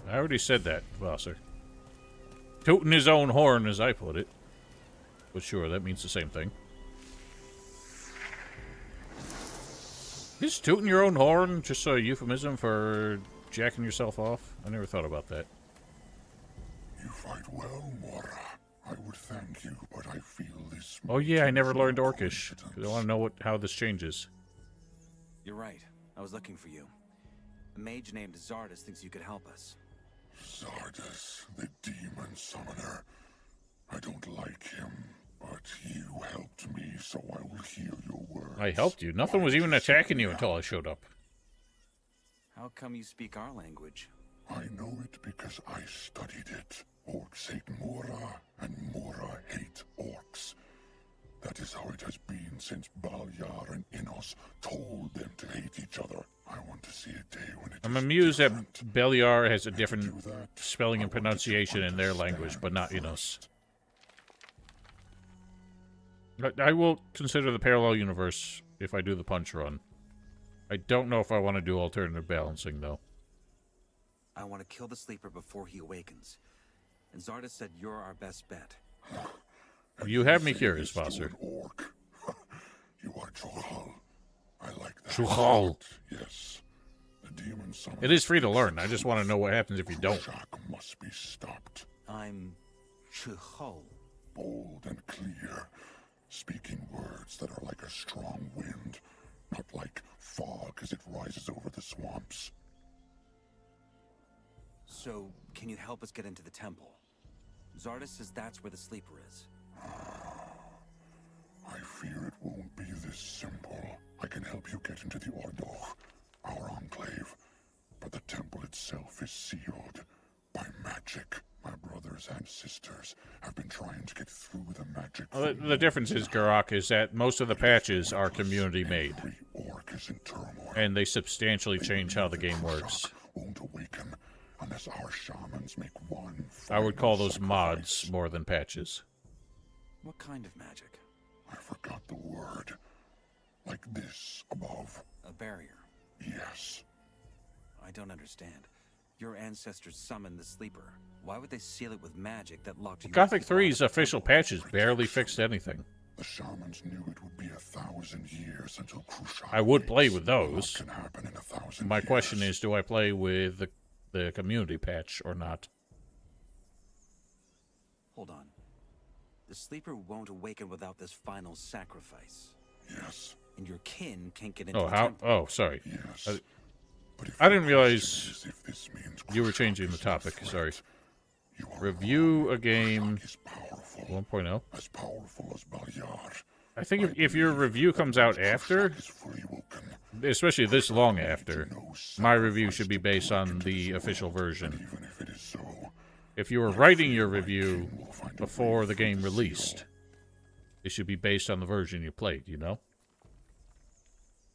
A: I already said that, Vossar. Tooting his own horn, as I put it. But sure, that means the same thing. Is tooting your own horn just a euphemism for jacking yourself off? I never thought about that.
K: You fight well, Mora. I would thank you, but I feel this.
A: Oh yeah, I never learned Orcish. I want to know how this changes.
B: You're right. I was looking for you. A mage named Zardas thinks you could help us.
K: Zardas, the demon summoner. I don't like him, but you helped me, so I will hear your words.
A: I helped you. Nothing was even attacking you until I showed up.
B: How come you speak our language?
K: I know it because I studied it. Orcs hate Mora, and Mora hate orcs. That is how it has been since Balyar and Innos told them to hate each other. I want to see a day when it
A: I'm
K: is
A: amused that
K: different.
A: Beliar has a different spelling and pronunciation in their language, but not Innos. I will consider the parallel universe if I do the punch run. I don't know if I want to do alternative balancing, though.
B: I want to kill the sleeper before he awakens. And Zardas said you're our best bet.
A: You have me curious, Vossar.
K: Orc. You are Chohal. I like that.
A: Chohal.
K: Yes. The demon summoner.
A: It is free to learn. I just want to know what happens if you don't.
K: Krushak must be stopped.
B: I'm Chuhol.
K: Bold and clear. Speaking words that are like a strong wind. Not like fog as it rises over the swamps.
B: So, can you help us get into the temple? Zardas says that's where the sleeper is.
K: I fear it won't be this simple. I can help you get into the Ordoch, our enclave, but the temple itself is sealed by magic. My brothers and sisters have been trying to get through the magic.
A: Well, the difference is, Garak, is that most of the patches are community made.
K: Every orc is in turmoil.
A: And they substantially change how the game works.
K: Won't awaken unless our shamans make one.
A: I would call those mods more than patches.
B: What kind of magic?
K: I forgot the word. Like this above.
B: A barrier.
K: Yes.
B: I don't understand. Your ancestors summoned the sleeper. Why would they seal it with magic that locked you?
A: Gothic 3's official patches barely fixed anything.
K: The shamans knew it would be 1,000 years until Krushak.
A: I would play with those.
K: What can happen in 1,000
A: My
K: years?
A: question is, do I play with the community patch or not?
B: Hold on. The sleeper won't awaken without this final sacrifice.
K: Yes.
B: And your kin can't get into
A: Oh,
B: the
A: how?
B: temple.
A: Oh, sorry.
K: Yes.
A: I didn't realize you were changing the topic. Sorry. Review a game 1.0.
K: As powerful as Balyar.
A: I think if your review comes out after, especially this long after, my review should be based on the official version. If you were writing your review before the game released, it should be based on the version you played, you know?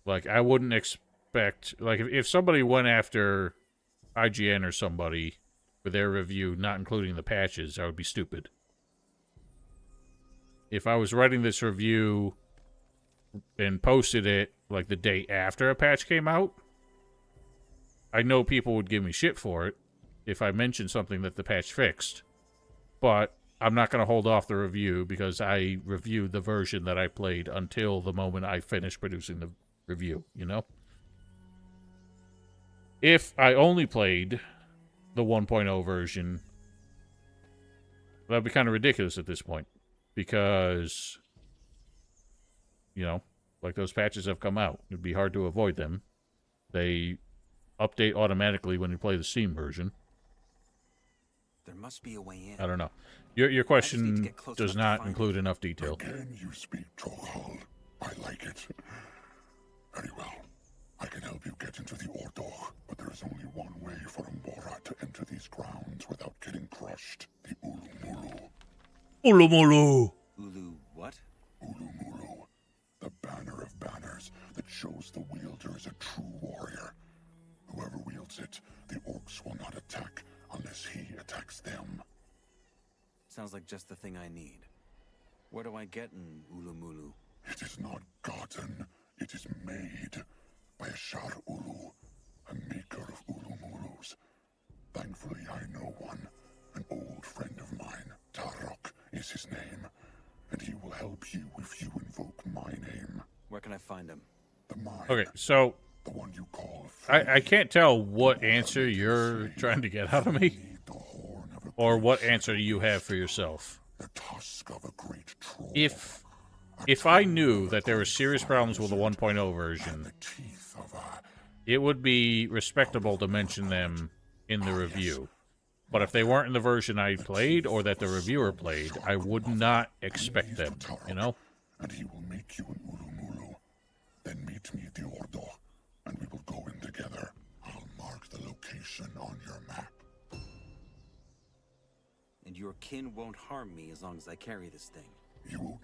A: Like, I wouldn't expect... Like, if somebody went after IGN or somebody with their review, not including the patches, I would be stupid. If I was writing this review and posted it, like, the day after a patch came out, I know people would give me shit for it if I mentioned something that the patch fixed. But I'm not going to hold off the review because I reviewed the version that I played until the moment I finished producing the review, you know? If I only played the 1.0 version, that'd be kind of ridiculous at this point. Because, you know, like those patches have come out. It'd be hard to avoid them. They update automatically when you play the Steam version.
B: There must be a way in.
A: I don't know. Your question does not include enough detail.
K: Again, you speak Troghal. I like it. Very well. I can help you get into the Ordoch, but there is only one way for Mbora to enter these grounds without getting crushed. The Ulumulu.
A: Ulumulu!
B: Ulu what?
K: Ulumulu. The banner of banners that shows the wielder is a true warrior. Whoever wields it, the orcs will not attack unless he attacks them.
B: Sounds like just the thing I need. Where do I get in Ulumulu?
K: It is not gotten, it is made by a Shar Ulu, a maker of Ulumulus. Thankfully, I know one, an old friend of mine. Tarok is his name, and he will help you if you invoke my name.
B: Where can I find him?
K: The mine.
A: Okay, so
K: the one you call
A: I can't tell what answer you're trying to get out of me, or what answer you have for yourself.
K: The tusk of a great troll.
A: If I knew that there were serious problems with the 1.0 version, it would be respectable to mention them in the review. But if they weren't in the version I played, or that the reviewer played, I would not expect them, you know?
K: And he will make you an Ulumulu. Then meet me at the Ordo, and we will go in together. I'll mark the location on your map.
B: And your kin won't harm me as long as I carry this thing.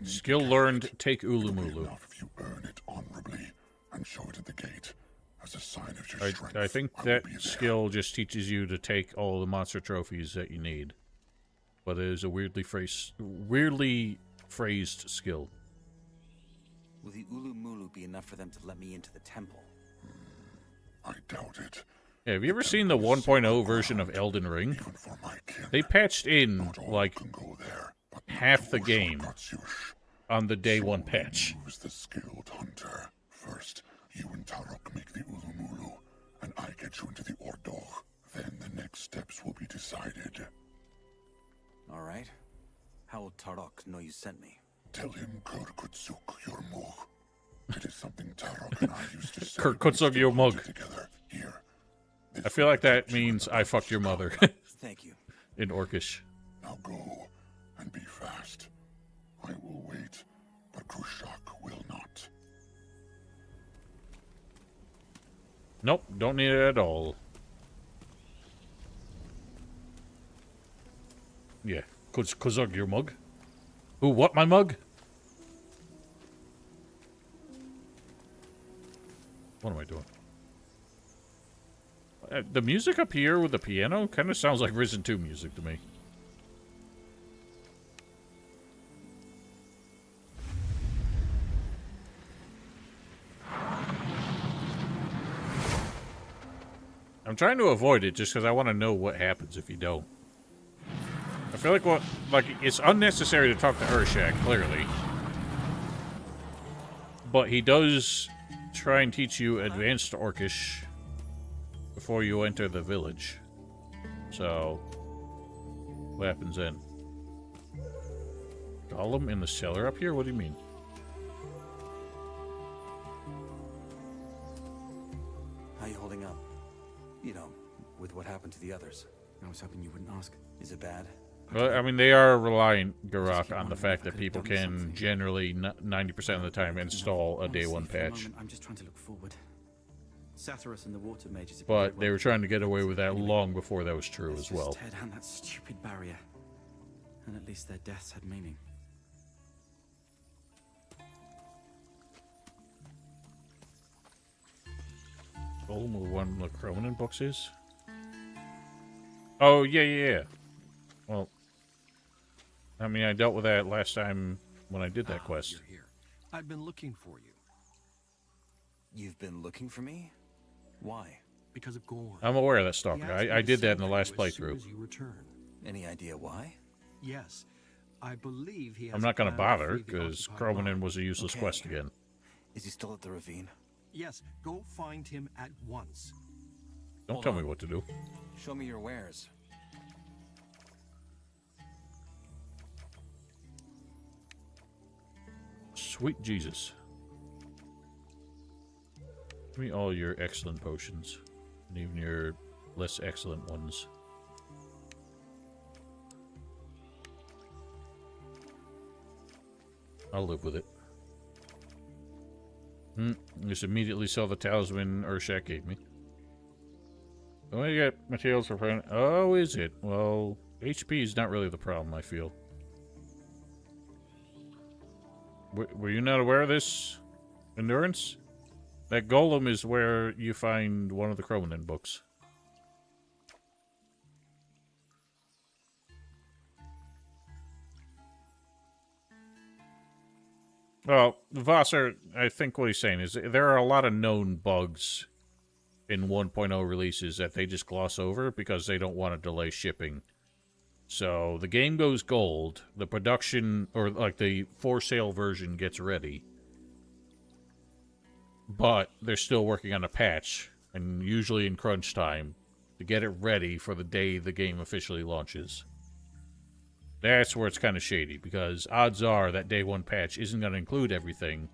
A: Skill learned, take Ulumulu.
K: If you earn it honorably and show it at the gate as a sign of your strength.
A: I think that skill just teaches you to take all the monster trophies that you need. But it is a weirdly phrased skill.
B: Will the Ulumulu be enough for them to let me into the temple?
K: I doubt it.
A: Yeah, have you ever seen the 1.0 version of Elden Ring? They patched in, like, half the game on the day one patch.
K: Who's the skilled hunter? First, you and Tarok make the Ulumulu, and I get you into the Ordoch. Then the next steps will be decided.
B: All right. How will Tarok know you sent me?
K: Tell him Kurkutsuk your mug. It is something Tarok and I used to say.
A: Kurkutsuk your mug.
K: Together. Here.
A: I feel like that means I fucked your mother.
B: Thank you.
A: In Orcish.
K: Now go, and be fast. I will wait, but Kushak will not.
A: Nope, don't need it at all. Yeah, Kuzug your mug. Ooh, what, my mug? What am I doing? The music up here with the piano kind of sounds like Risen 2 music to me. I'm trying to avoid it just because I want to know what happens if you don't. I feel like it's unnecessary to talk to Urshak, clearly. But he does try and teach you advanced Orcish before you enter the village. So, what happens then? Golem in the cellar up here? What do you mean?
B: How you holding up? You know, with what happened to the others.
F: I was hoping you wouldn't ask.
B: Is it bad?
A: Well, I mean, they are relying, Garak, on the fact that people can generally 90% of the time install a day one patch.
F: I'm just trying to look forward. Satyrus and the water mages.
A: But they were trying to get away with that long before that was true as well.
F: Tear down that stupid barrier, and at least their deaths had meaning.
A: Golem with one of the Cronin books is? Oh, yeah. Well, I mean, I dealt with that last time when I did that quest.
J: You're here. I've been looking for you.
B: You've been looking for me? Why?
J: Because of Gorn.
A: I'm aware of that, Stalker. I did that in the last playthrough.
J: You return.
B: Any idea why?
J: Yes. I believe he has
A: I'm not going to bother, because Cronin was a useless quest again.
B: Is he still at the ravine?
J: Yes. Go find him at once.
A: Don't tell me what to do.
B: Show me your wares.
A: Sweet Jesus. Give me all your excellent potions. And even your less excellent ones. I'll live with it. Just immediately sell the talisman Urshak gave me. Oh, you got materials for friend. Oh, is it? Well, HP is not really the problem, I feel. Were you not aware of this? Endurance? That golem is where you find one of the Cronin books. Well, Vassar, I think what he's saying is there are a lot of known bugs in 1.0 releases that they just gloss over because they don't want to delay shipping. So the game goes gold, the production, or like the for sale version gets ready, but they're still working on a patch, and usually in crunch time, to get it ready for the day the game officially launches. That's where it's kind of shady, because odds are that day one patch isn't going to include everything,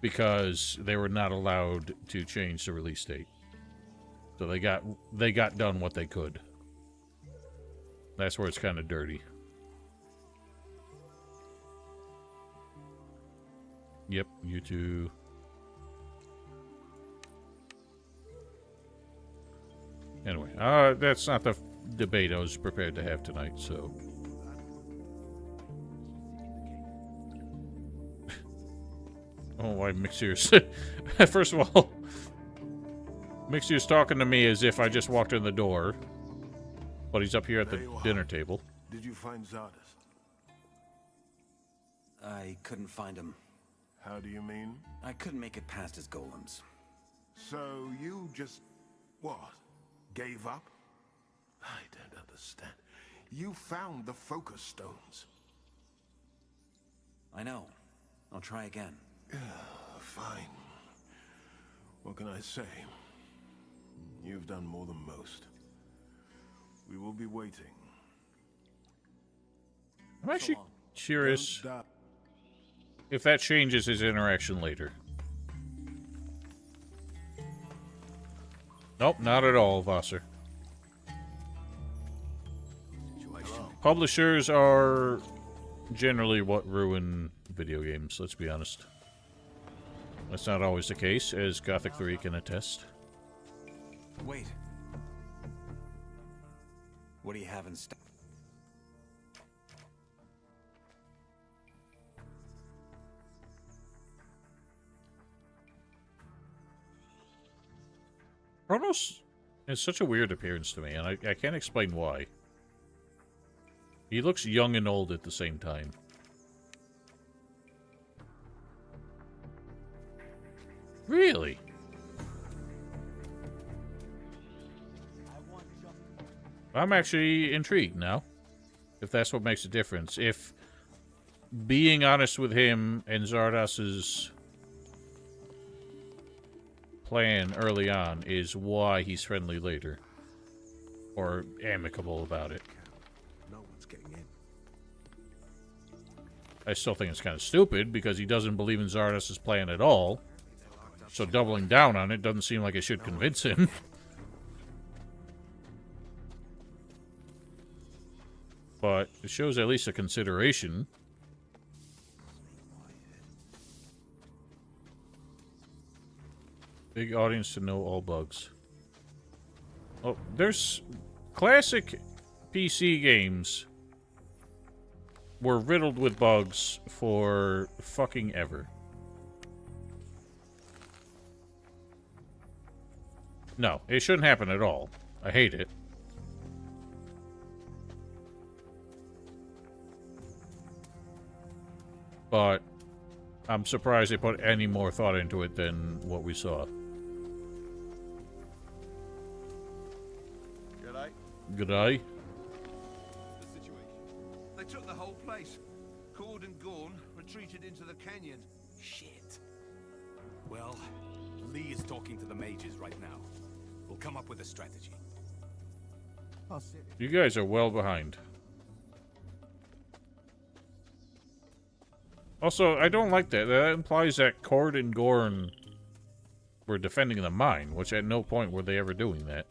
A: because they were not allowed to change the release date. So they got done what they could. That's where it's kind of dirty. Yep, you too. Anyway, that's not the debate I was prepared to have tonight, so... Oh, why Mixier's... First of all, Mixier's talking to me as if I just walked in the door. But he's up here at the dinner table.
E: Did you find Zardes?
B: I couldn't find him.
E: How do you mean?
B: I couldn't make it past his golems.
E: So you just... what? Gave up? I don't understand. You found the focus stones.
B: I know. I'll try again.
E: Fine. What can I say? You've done more than most. We will be waiting.
A: I'm actually curious if that changes his interaction later. Nope, not at all, Vassar. Publishers are generally what ruin video games, let's be honest. That's not always the case, as Gothic 3 can attest.
B: Wait. What do you have in stock?
A: Kronos has such a weird appearance to me, and I can't explain why. He looks young and old at the same time. Really? I'm actually intrigued now. If that's what makes a difference. If being honest with him and Zardas's plan early on is why he's friendly later. Or amicable about it.
E: No one's getting in.
A: I still think it's kind of stupid because he doesn't believe in Zardas's plan at all. So doubling down on it doesn't seem like it should convince him. But it shows at least a consideration. Big audience to know all bugs. Oh, there's classic PC games were riddled with bugs for fucking ever. No, it shouldn't happen at all. I hate it. But I'm surprised they put any more thought into it than what we saw.
M: G'day.
A: G'day.
M: The situation. They took the whole place. Cord and Gorn retreated into the canyon.
D: Shit. Well, Lee is talking to the mages right now. We'll come up with a strategy.
A: You guys are well behind. Also, I don't like that. That implies that Cord and Gorn were defending the mine, which at no point were they ever doing that.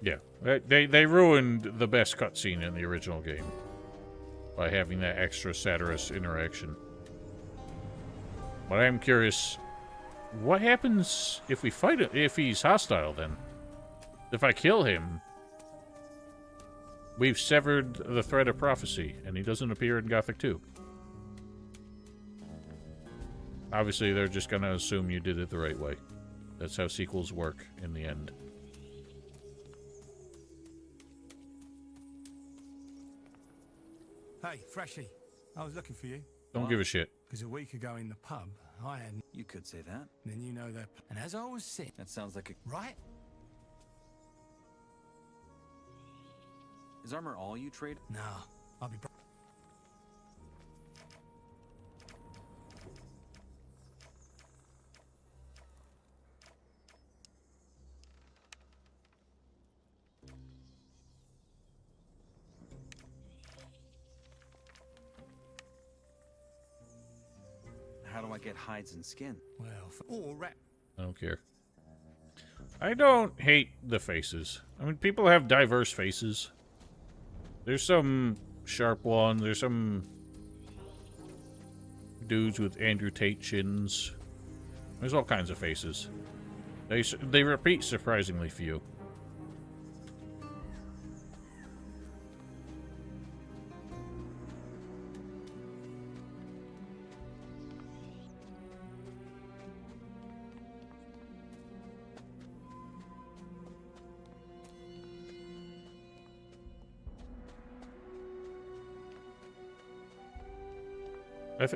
A: Yeah, they ruined the best cutscene in the original game by having that extra satirist interaction. But I am curious, what happens if we fight him, if he's hostile then? If I kill him, we've severed the thread of prophecy, and he doesn't appear in Gothic 2. Obviously, they're just gonna assume you did it the right way. That's how sequels work in the end.
C: Hey, Freshie. I was looking for you.
A: Don't give a shit.
C: Because a week ago in the pub, I had...
F: You could say that.
C: Then you know that... And as I was saying...
F: That sounds like a...
C: Right?
F: Is armor all you trade?
C: No. I'll be...
F: How do I get hides and skin?
C: Well, or rat.
A: I don't care. I don't hate the faces. I mean, people have diverse faces. There's some sharp ones. There's some dudes with Andrew Tate chins. There's all kinds of faces. They repeat surprisingly few.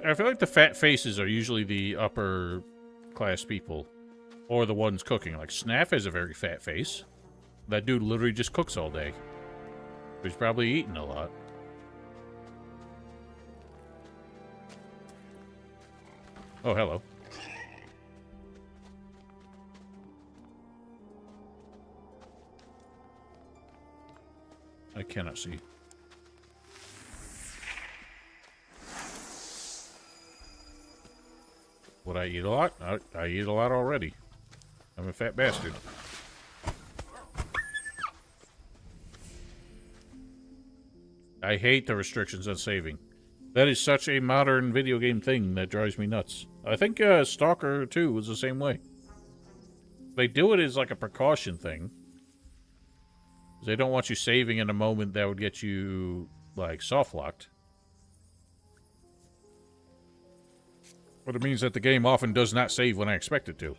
A: I feel like the fat faces are usually the upper class people. Or the ones cooking. Like, Snaff has a very fat face. That dude literally just cooks all day. He's probably eating a lot. Oh, hello. I cannot see. Would I eat a lot? I eat a lot already. I'm a fat bastard. I hate the restrictions on saving. That is such a modern video game thing that drives me nuts. I think Stalker 2 was the same way. They do it as like a precaution thing. They don't want you saving in a moment that would get you, like, soft-locked. But it means that the game often does not save when I expect it to.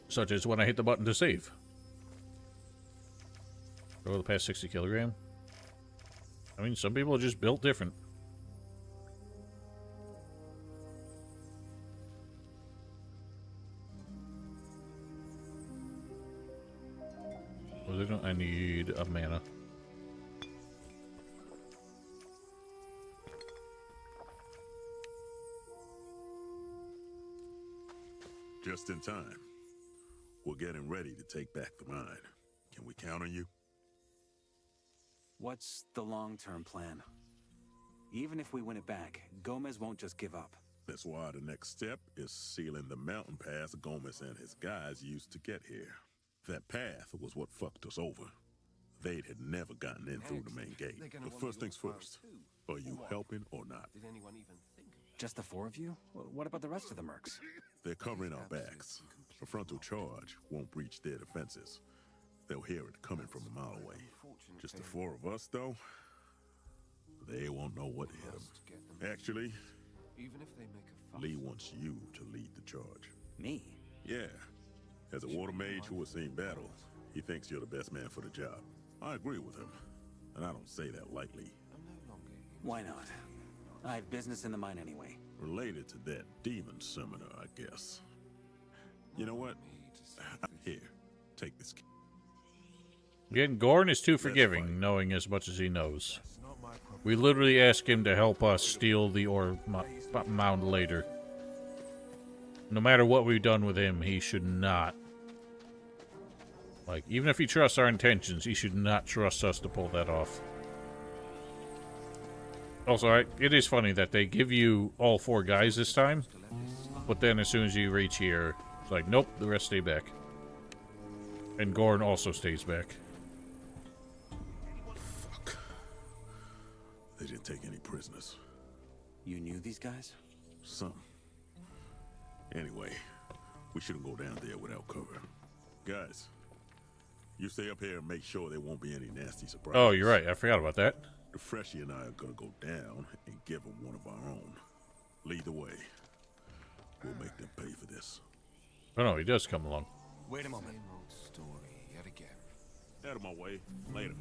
A: Such as when I hit the button to save. Go the past 60 kilogram. I mean, some people are just built different. Well, I need a mana.
K: Just in time. We're getting ready to take back the mine. Can we count on you?
B: What's the long-term plan? Even if we win it back, Gomez won't just give up.
K: That's why the next step is sealing the mountain pass Gomez and his guys used to get here. That path was what fucked us over. They'd had never gotten in through the main gate. But first things first, are you helping or not?
B: Did anyone even think of it? Just the four of you? What about the rest of the mercs?
K: They're covering our backs. A frontal charge won't breach their defenses. They'll hear it coming from a mile away. Just the four of us, though, they won't know what hit them. Actually, Lee wants you to lead the charge.
B: Me?
K: Yeah. As a water mage who has seen battle, he thinks you're the best man for the job. I agree with him, and I don't say that lightly.
B: Why not? I have business in the mine anyway.
K: Related to that demon summoner, I guess. You know what? Here, take this.
A: Again, Gorn is too forgiving, knowing as much as he knows. We literally ask him to help us steal the ore mound later. No matter what we've done with him, he should not. Like, even if he trusts our intentions, he should not trust us to pull that off. Also, it is funny that they give you all 4 guys this time, but then as soon as you reach here, it's like, nope, the rest stay back. And Gorn also stays back.
E: Fuck. They didn't take any prisoners.
B: You knew these guys?
E: Some. Anyway, we shouldn't go down there without cover. Guys, you stay up here and make sure there won't be any nasty surprises.
A: Oh, you're right. I forgot about that.
E: The Freshie and I are gonna go down and give them one of our own. Lead the way. We'll make them pay for this.
A: Oh no, he does come along.
M: Wait a moment.
E: Same old story yet again. Out of my way. Later.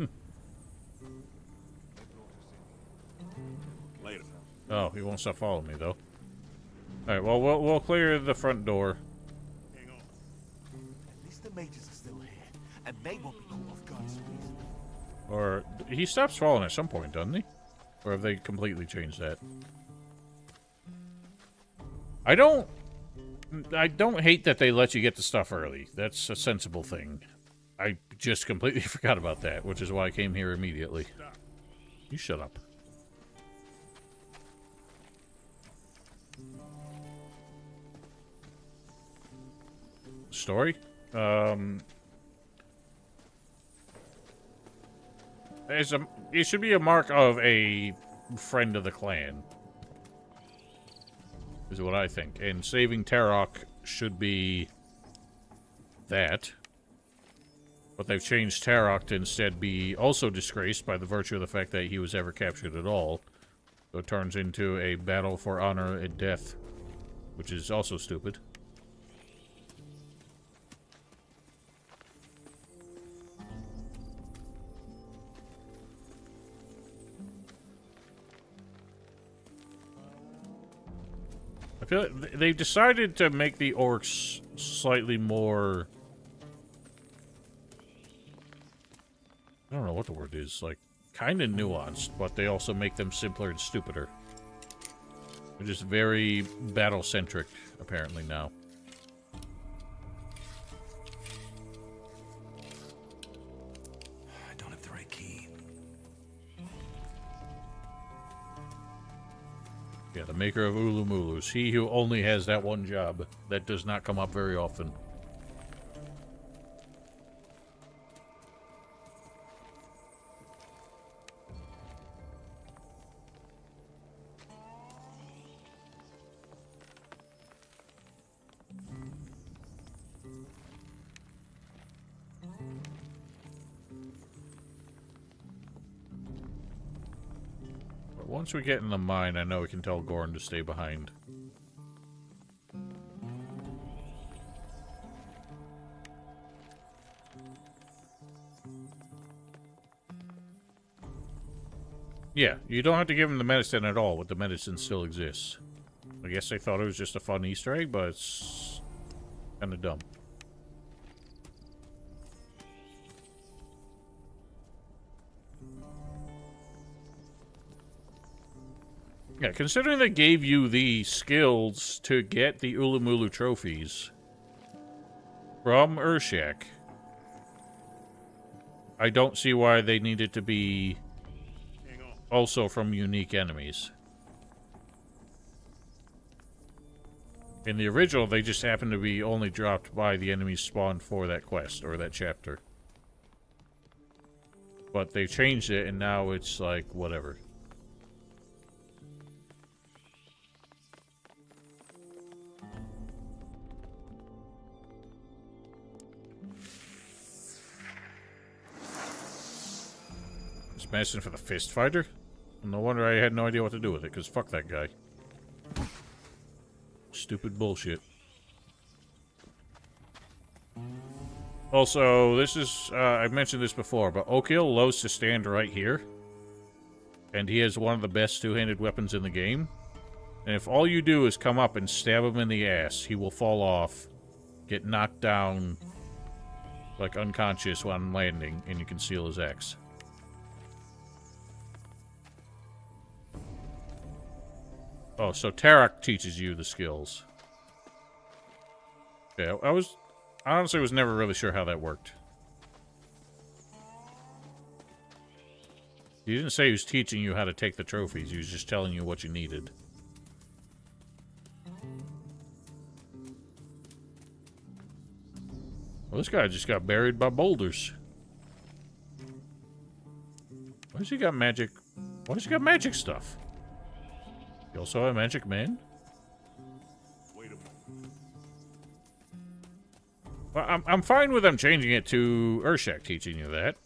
E: Later.
A: Oh, he won't stop following me though. Alright, well, we'll clear the front door.
E: Hang on.
M: At least the mages are still here, and they won't be caught off guard so easily.
A: Or he stops falling at some point, doesn't he? Or have they completely changed that? I don't hate that they let you get the stuff early. That's a sensible thing. I just completely forgot about that, which is why I came here immediately. You shut up. Story? It should be a mark of a friend of the clan. Is what I think. And saving Tarok should be that. But they've changed Tarok to instead be also disgraced by the virtue of the fact that he was ever captured at all. So it turns into a battle for honor and death. Which is also stupid. I feel like they've decided to make the orcs slightly more... I don't know what the word is. Like, kind of nuanced, but they also make them simpler and stupider. They're just very battle-centric, apparently, now.
M: I don't have the right key.
A: Yeah, the maker of Ulumulus. He who only has that one job. That does not come up very often. Once we get in the mine, I know we can tell Gorn to stay behind. Yeah, you don't have to give him the medicine at all, but the medicine still exists. I guess they thought it was just a fun Easter egg, but it's kind of dumb. Yeah, considering they gave you the skills to get the Ulumulu trophies from Urshak, I don't see why they needed to be also from unique enemies. In the original, they just happened to be only dropped by the enemies spawned for that quest, or that chapter. But they changed it, and now it's like, whatever. Medicine for the fist fighter? No wonder I had no idea what to do with it, because fuck that guy. Stupid bullshit. Also, this is, I mentioned this before, but Oakhill loves to stand right here. And he has one of the best two-handed weapons in the game. And if all you do is come up and stab him in the ass, he will fall off, get knocked down, like unconscious when landing, and you can steal his axe. Oh, so Tarok teaches you the skills. Yeah, I honestly was never really sure how that worked. He didn't say he was teaching you how to take the trophies. He was just telling you what you needed. Well, this guy just got buried by boulders. Why has he got magic? Why has he got magic stuff? You also have a magic man?
E: Wait a moment.
A: Well, I'm fine with them changing it to Urshak teaching you that.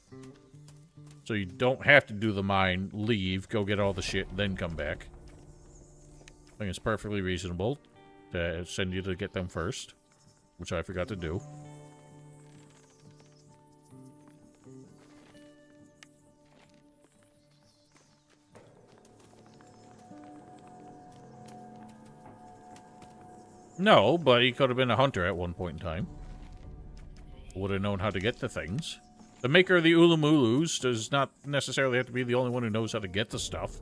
A: So you don't have to do the mine, leave, go get all the shit, then come back. I think it's perfectly reasonable to send you to get them first, which I forgot to do. No, but he could have been a hunter at one point in time. Would have known how to get the things. The maker of the Ulumulus does not necessarily have to be the only one who knows how to get the stuff.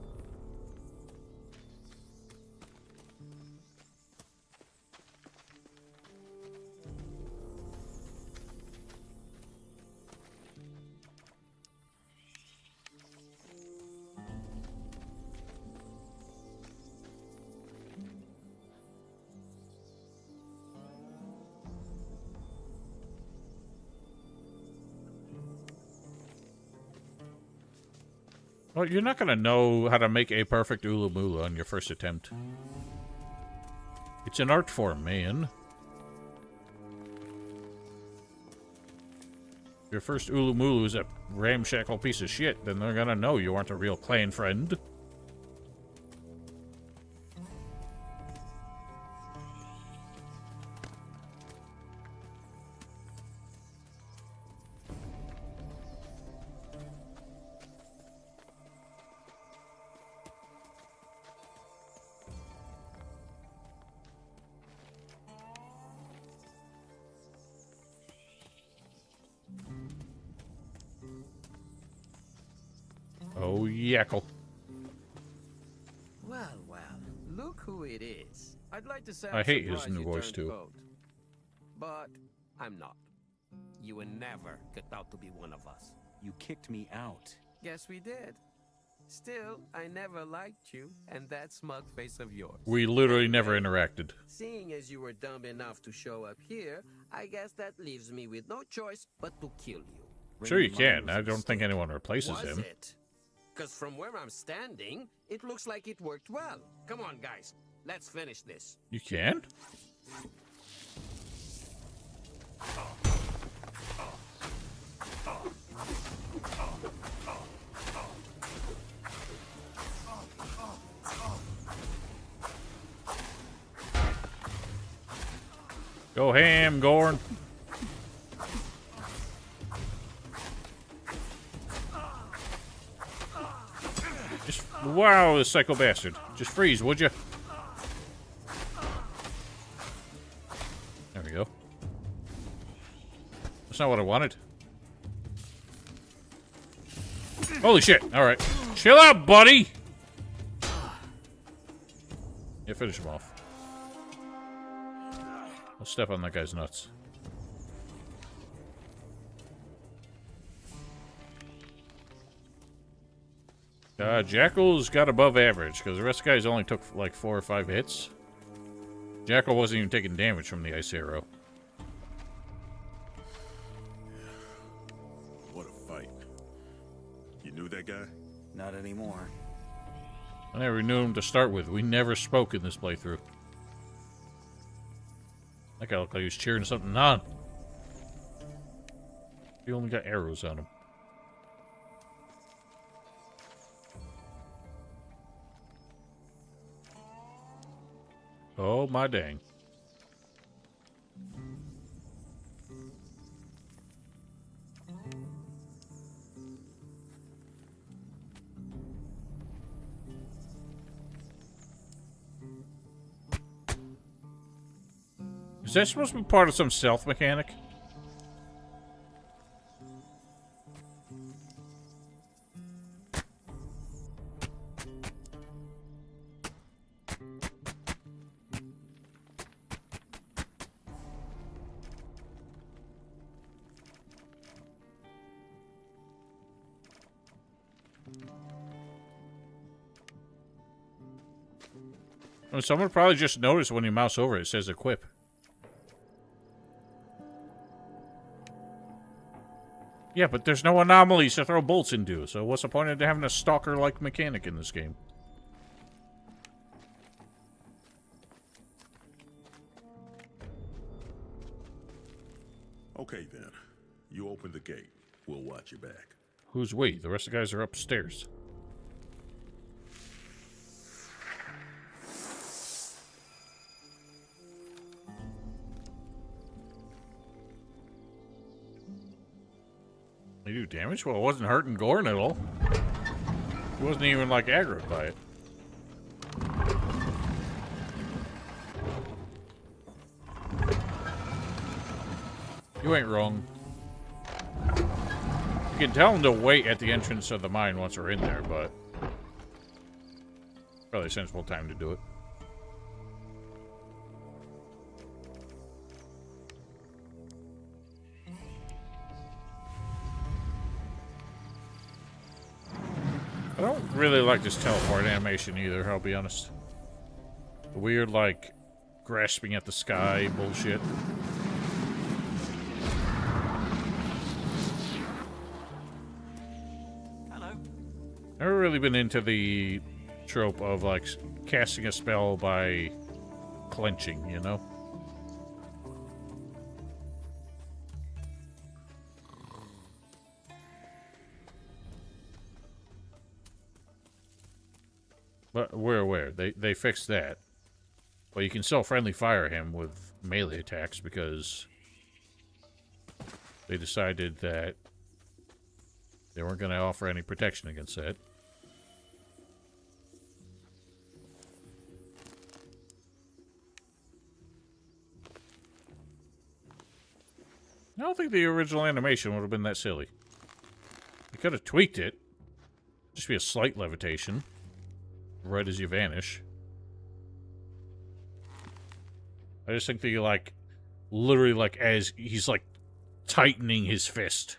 A: Well, you're not going to know how to make a perfect Ulumulu on your first attempt. It's an art form, man. If your first Ulumulu is a ramshackle piece of shit, then they're going to know you aren't a real clan friend. Oh, yackle.
J: Well, look who it is. I'd like to say
A: I hate his new voice, too.
J: But I'm not. You were never kicked out to be one of us.
B: You kicked me out.
J: Guess we did. Still, I never liked you, and that smug face of yours.
A: We literally never interacted.
J: Seeing as you were dumb enough to show up here, I guess that leaves me with no choice but to kill you.
A: Sure you can. I don't think anyone replaces
J: Was
A: him.
J: it? Because from where I'm standing, it looks like it worked well. Come on, guys. Let's finish this.
A: You can? Go ham, Gorn. Just, wow, this psycho bastard. Just freeze, would you? There we go. That's not what I wanted. Holy shit. Alright. Chill out, buddy! Yeah, finish him off. I'll step on that guy's nuts. Jackal's got above average, because the rest of the guys only took like 4 or 5 hits. Jackal wasn't even taking damage from the ice arrow.
E: What a fight. You knew that guy?
B: Not anymore.
A: I never knew him to start with. We never spoke in this playthrough. That guy looked like he was cheering something on. He only got arrows on him. Oh my dang. Is that supposed to be part of some stealth mechanic? Well, someone probably just noticed when you mouse over it says equip. Yeah, but there's no anomalies to throw bolts into, so what's the point of having a stalker-like mechanic in this game?
E: Okay, then. You open the gate. We'll watch your back.
A: Who's we? The rest of the guys are upstairs. They do damage? Well, it wasn't hurting Gorn at all. He wasn't even, like, aggroed by it. You ain't wrong. You can tell him to wait at the entrance of the mine once we're in there, but... probably a sensible time to do it. I don't really like this teleport animation either, I'll be honest. The weird, like, grasping at the sky bullshit.
N: Hello.
A: Never really been into the trope of, like, casting a spell by clenching, you know? But we're aware. They fixed that. But you can still friendly fire him with melee attacks because they decided that they weren't going to offer any protection against that. I don't think the original animation would have been that silly. They could have tweaked it. Just be a slight levitation. Right as you vanish. I just think that you, like, literally, like, as he's, like, tightening his fist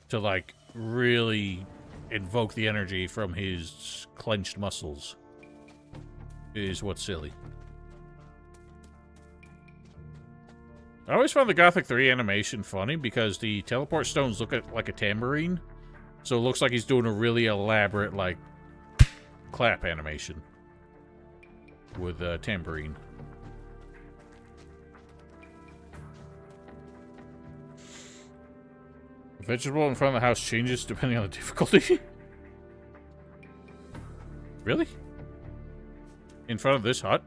A: to, like, really invoke the energy from his clenched muscles is what's silly. I always found the Gothic 3 animation funny because the teleport stones look like a tambourine. So it looks like he's doing a really elaborate, like, clap animation with a tambourine. Vegetable in front of the house changes depending on the difficulty. Really? In front of this hut?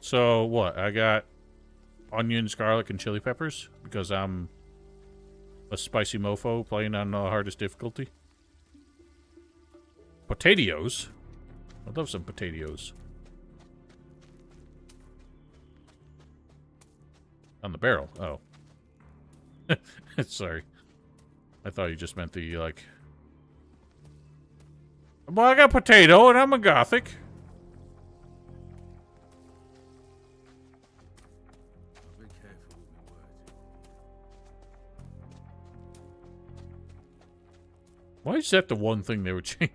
A: So, what? I got onions, garlic, and chili peppers because I'm a spicy mofo playing on the hardest difficulty. Potatoes? I'd love some potatoes. On the barrel. Oh. Sorry. I thought you just meant the, like... Well, I got potato and I'm a Gothic. Why is that the one thing they would change?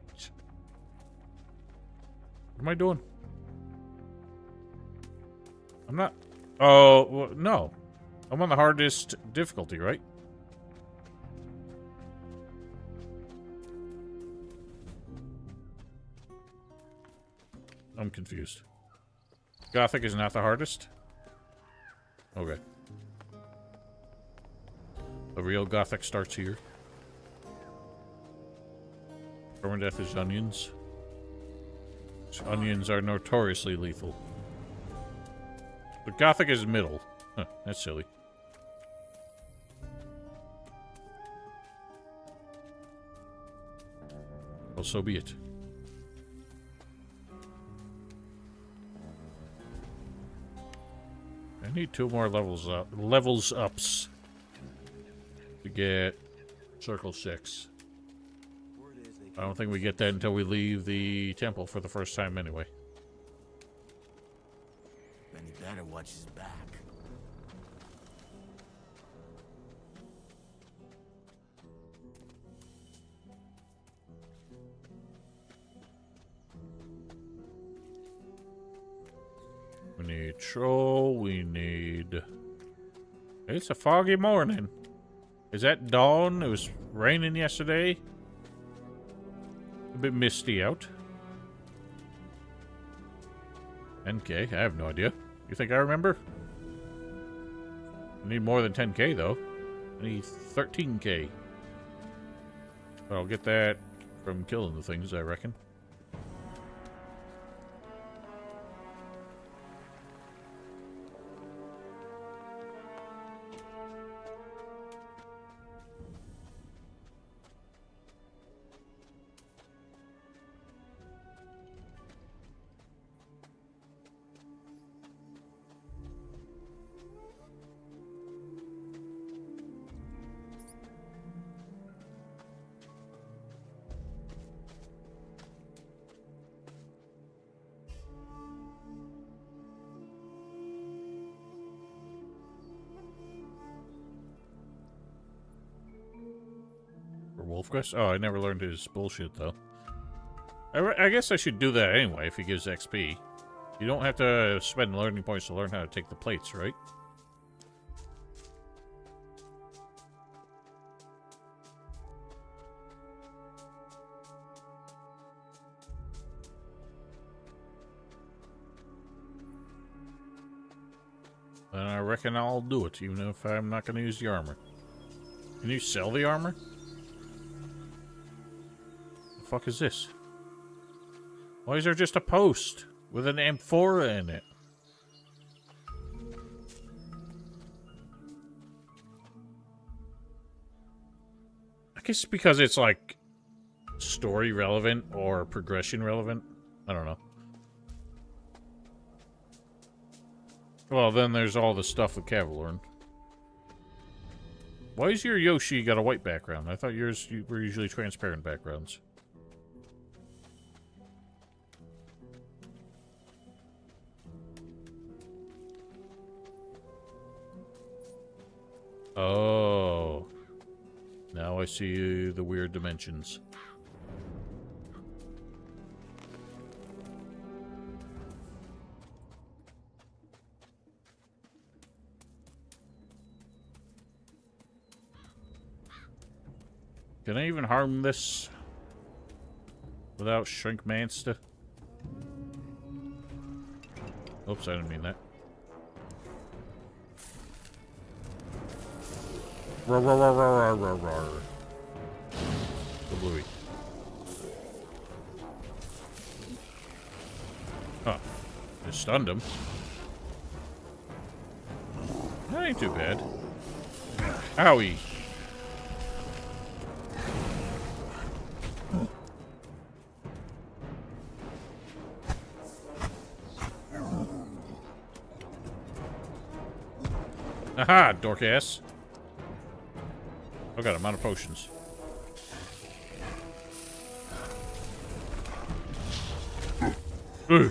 A: What am I doing? I'm not... Oh, well, no. I'm on the hardest difficulty, right? I'm confused. Gothic is not the hardest? Okay. The real Gothic starts here. Permadeath is onions. Onions are notoriously lethal. But Gothic is middle. Huh, that's silly. Well, so be it. I need 2 more levels ups to get Circle 6.
J: Word is they
A: I don't think we get that until we leave the temple for the first time anyway.
N: Then he better watch his back.
A: We need troll, we need... It's a foggy morning. Is that dawn? It was raining yesterday. A bit misty out. 10k? I have no idea. You think I remember? I need more than 10k though. I need 13k. But I'll get that from killing the things, I reckon. Wolfquest? Oh, I never learned his bullshit, though. I guess I should do that anyway if he gives XP. You don't have to spend learning points to learn how to take the plates, right? Then I reckon I'll do it, even if I'm not going to use the armor. Can you sell the armor? The fuck is this? Why is there just a post with an amphora in it? I guess because it's like story relevant or progression relevant. I don't know. Well, then there's all the stuff with Cavalorn. Why is your Yoshi got a white background? I thought yours were usually transparent backgrounds. Oh. Now I see the weird dimensions. Can I even harm this without Shrinkmanster? Oops, I didn't mean that. Roar, roar, roar, roar, roar, roar. The bluey. Huh. Just stunned him. That ain't too bad. Owie. Aha, dork ass. Oh god, I'm out of potions. Ugh.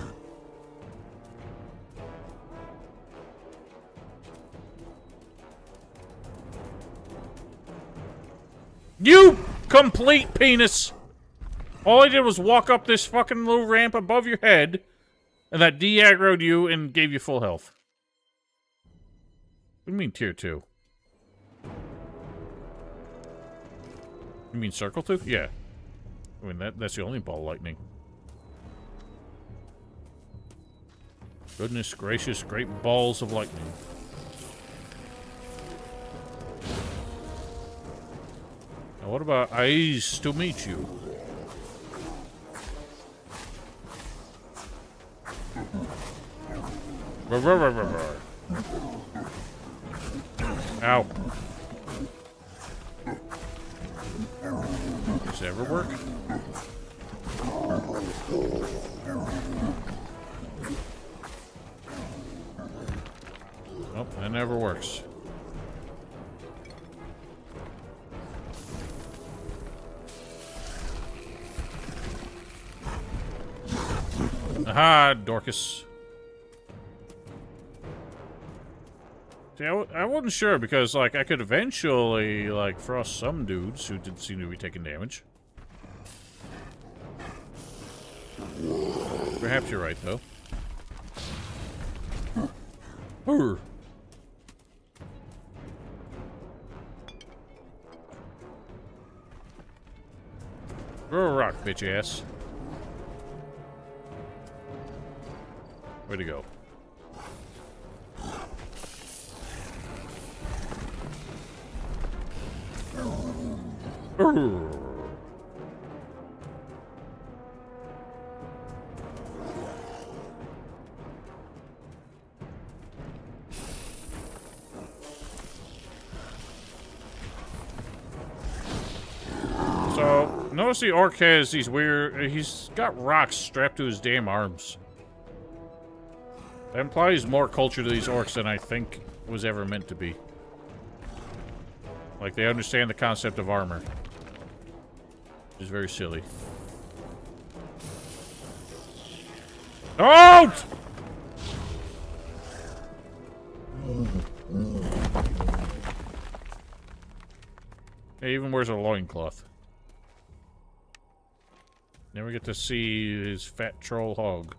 A: You complete penis! All I did was walk up this fucking little ramp above your head, and that de-aggroed you and gave you full health. What do you mean tier 2? You mean circle tooth? Yeah. I mean, that's the only ball lightning. Goodness gracious, great balls of lightning. Now what about eyes to meet you? Roar, roar, roar, roar, roar. Ow. Does it ever work? Nope, that never works. Aha, Dorcas. See, I wasn't sure because, like, I could eventually, like, frost some dudes who didn't seem to be taking damage. Perhaps you're right, though. Urgh. Throw a rock, bitch ass. Way to go. Urgh. So, notice the orc has these weird... He's got rocks strapped to his damn arms. That implies more culture to these orcs than I think was ever meant to be. Like, they understand the concept of armor. Which is very silly. Out! He even wears a loincloth. Never get to see his fat troll hog.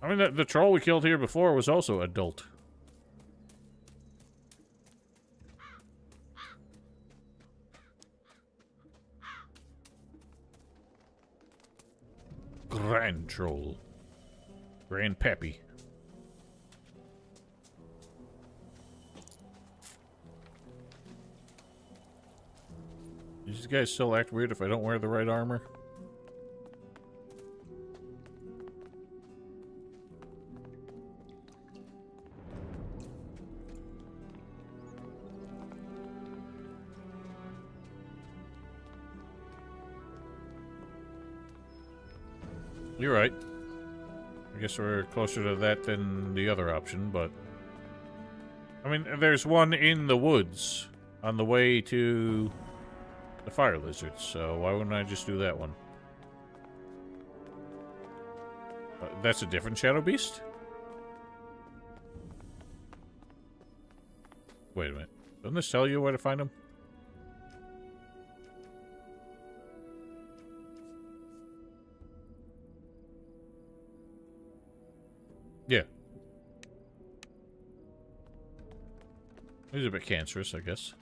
A: I mean, the troll we killed here before was also adult. Grand troll. Grand Pappy. These guys still act weird if I don't wear the right armor? You're right. I guess we're closer to that than the other option, but... I mean, there's one in the woods on the way to the fire lizards, so why wouldn't I just do that one? That's a different shadow beast? Wait a minute. Doesn't this tell you where to find him? Yeah. He's a bit cancerous, I guess.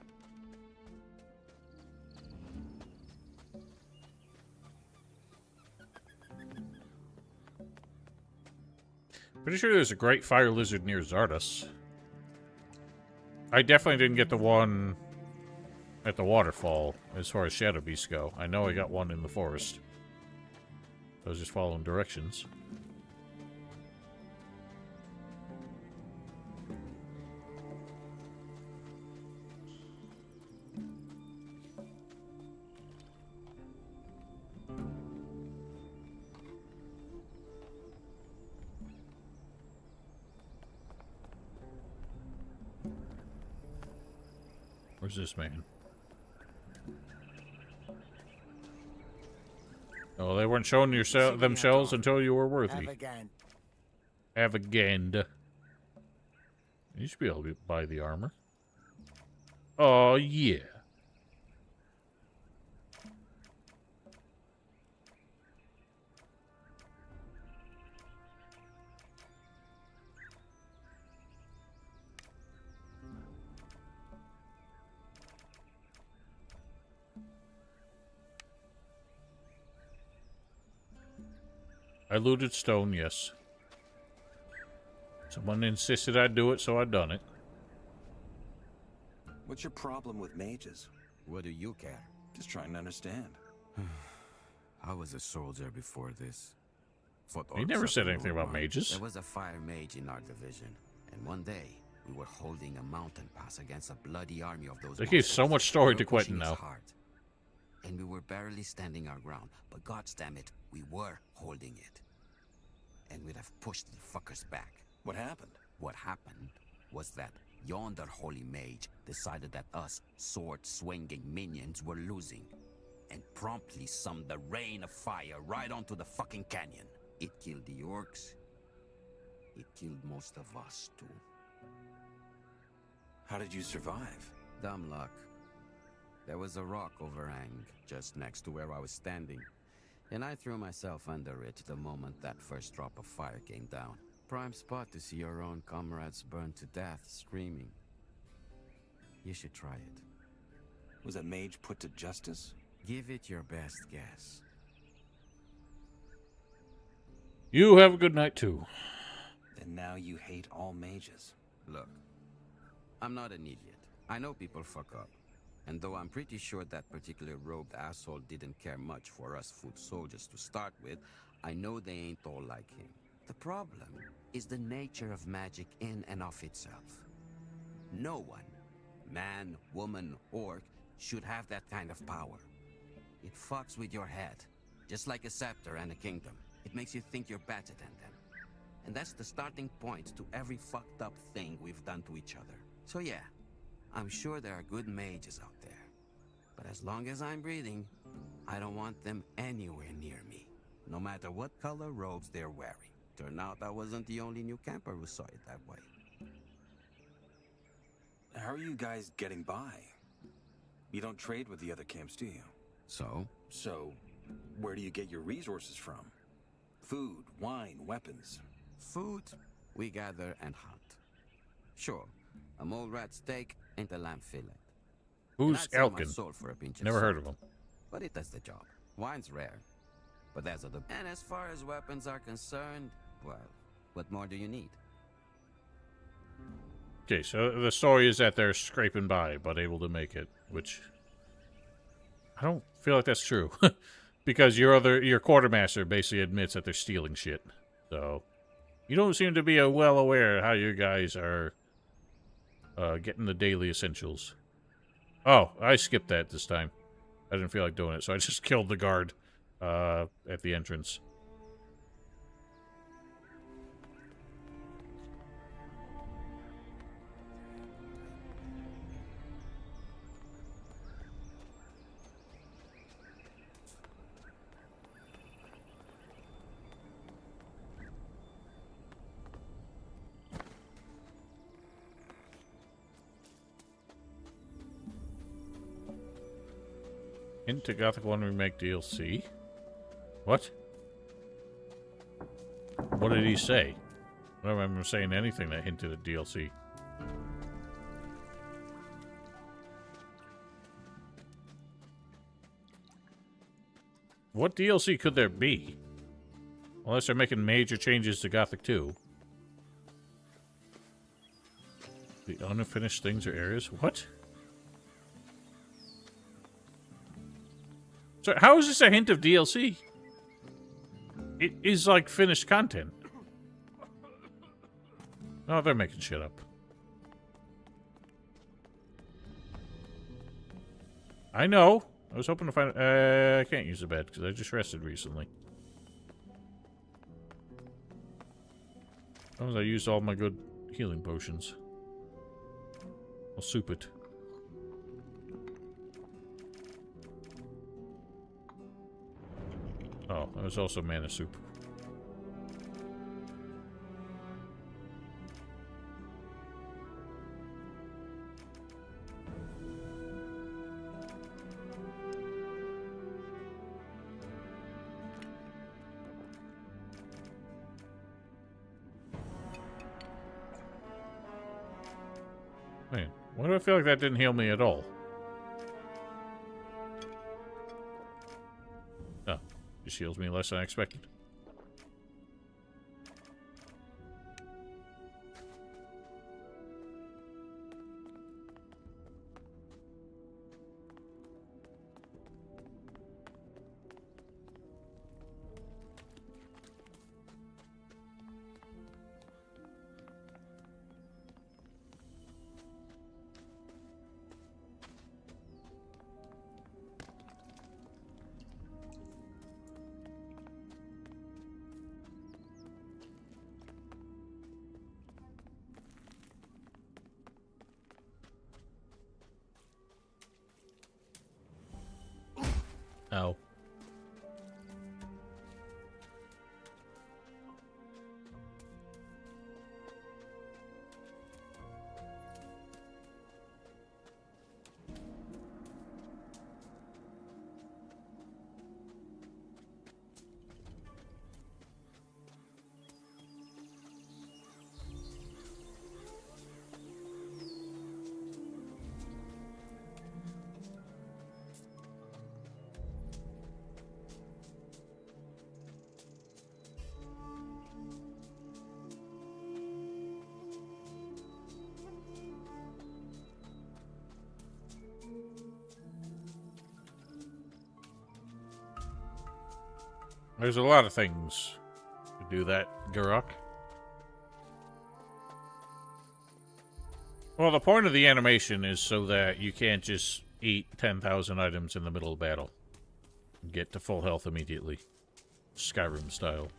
A: Pretty sure there's a great fire lizard near Zardos. I definitely didn't get the one at the waterfall as far as shadow beasts go. I know I got one in the forest. I was just following directions. Where's this man? Oh, they weren't showing themselves until you were worthy. Avagand. You should be able to buy the armor. Oh, yeah. I looted stone, yes. Someone insisted I do it, so I done it.
B: What's your problem with mages?
F: What do you care?
B: Just trying to understand.
F: I was a soldier before this.
A: He never said anything about mages.
F: There was a fire mage in our division, and one day we were holding a mountain pass against a bloody army of those.
A: They give so much story to Quentin now.
F: And we were barely standing our ground, but goddamn it, we were holding it. And we'd have pushed the fuckers back.
B: What happened?
F: What happened was that yonder holy mage decided that us sword-swinging minions were losing.
O: and promptly summoned the rain of fire right onto the fucking canyon. It killed the orcs. It killed most of us, too.
B: How did you survive?
O: Dumb luck. There was a rock overhang just next to where I was standing, and I threw myself under it the moment that first drop of fire came down. Prime spot to see your own comrades burn to death, screaming. You should try it.
B: Was that mage put to justice?
O: Give it your best guess.
A: You have a good night, too.
B: And now you hate all mages.
O: Look, I'm not an idiot. I know people fuck up. And though I'm pretty sure that particular robed asshole didn't care much for us foot soldiers to start with, I know they ain't all like him. The problem is the nature of magic in and of itself. No one, man, woman, orc, should have that kind of power. It fucks with your head, just like a scepter and a kingdom. It makes you think you're better than them. And that's the starting point to every fucked up thing we've done to each other. So yeah, I'm sure there are good mages out there. But as long as I'm breathing, I don't want them anywhere near me, no matter what color robes they're wearing. Turned out I wasn't the only new camper who saw it that way.
B: How are you guys getting by? You don't trade with the other camps, do you?
O: So?
B: So, where do you get your resources from? Food, wine, weapons.
O: Food, we gather and hunt. Sure, a mole rat steak ain't a lamb fillet.
A: Who's Elkin? Never heard of him.
O: But it does the job. Wine's rare. But there's other... And as far as weapons are concerned, well, what more do you need?
A: Okay, so the story is that they're scraping by, but able to make it, which... I don't feel like that's true. Because your quartermaster basically admits that they're stealing shit. So, you don't seem to be well aware how you guys are getting the daily essentials. Oh, I skipped that this time. I didn't feel like doing it, so I just killed the guard at the entrance. Into Gothic 1 Remake DLC? What? What did he say? I don't remember saying anything that hinted at DLC. What DLC could there be? Unless they're making major changes to Gothic 2. The unfinished things or areas? What? So how is this a hint of DLC? It is like finished content. Oh, they're making shit up. I know. I was hoping to find... I can't use the bed because I just rested recently. As long as I used all my good healing potions. I'll soup it. Oh, there's also mana soup. Man, why do I feel like that didn't heal me at all? Oh, just heals me less than I expected. There's a lot of things to do that, Garok. Well, the point of the animation is so that you can't just eat 10,000 items in the middle of battle. Get to full health immediately. Skyrim style.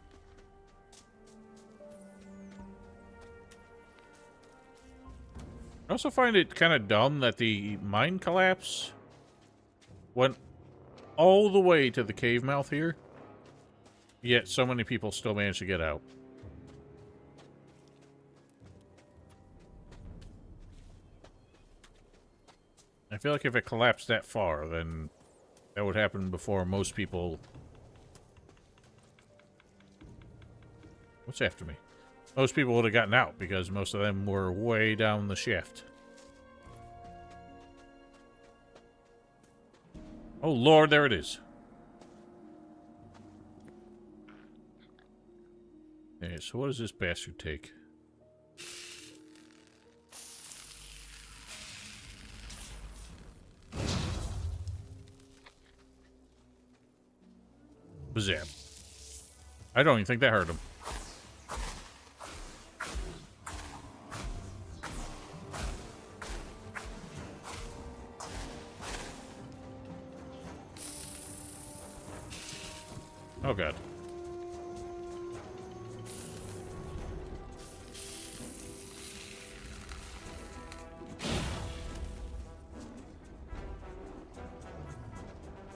A: I also find it kind of dumb that the mine collapse went all the way to the cave mouth here, yet so many people still managed to get out. I feel like if it collapsed that far, then that would happen before most people... What's after me? Most people would have gotten out, because most of them were way down the shaft. Oh lord, there it is. Okay, so what does this bastard take? Bazam. I don't even think that hurt him. Oh god.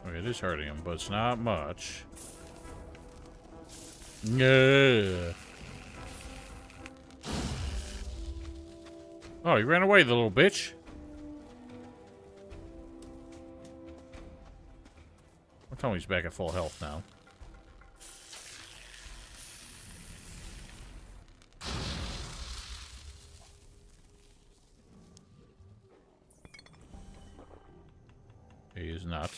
A: Okay, it is hurting him, but it's not much. Yeah. Oh, he ran away, the little bitch. I'll tell him he's back at full health now. He is not.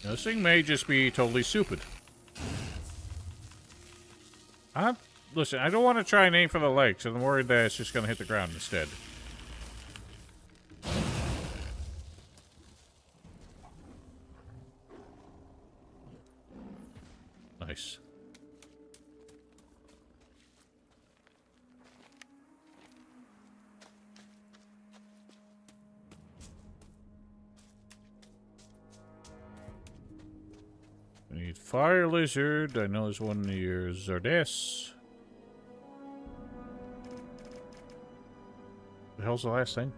A: Now, this thing may just be totally stupid. Listen, I don't want to try and aim for the legs. I'm worried that it's just going to hit the ground instead. Nice. I need fire lizard. I know there's one near Zardes. The hell's the last thing?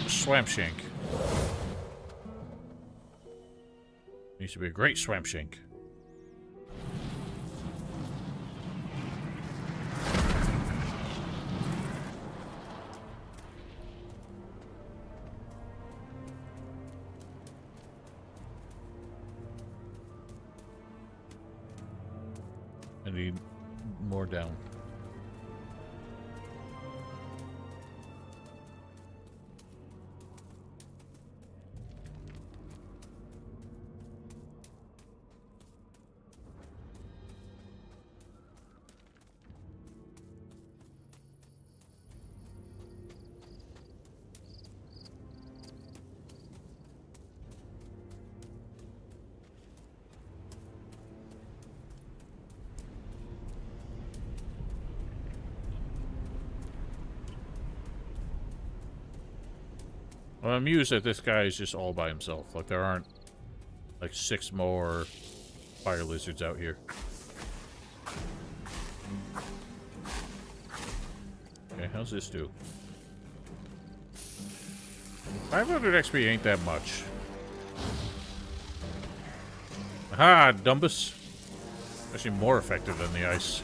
A: Swamp shank. Needs to be a great swamp shank. I need more down. Well, I'm amused that this guy is just all by himself. Like, there aren't, like, 6 more fire lizards out here. Okay, how's this do? 500 XP ain't that much. Aha, Dumbus. Actually more effective than the ice.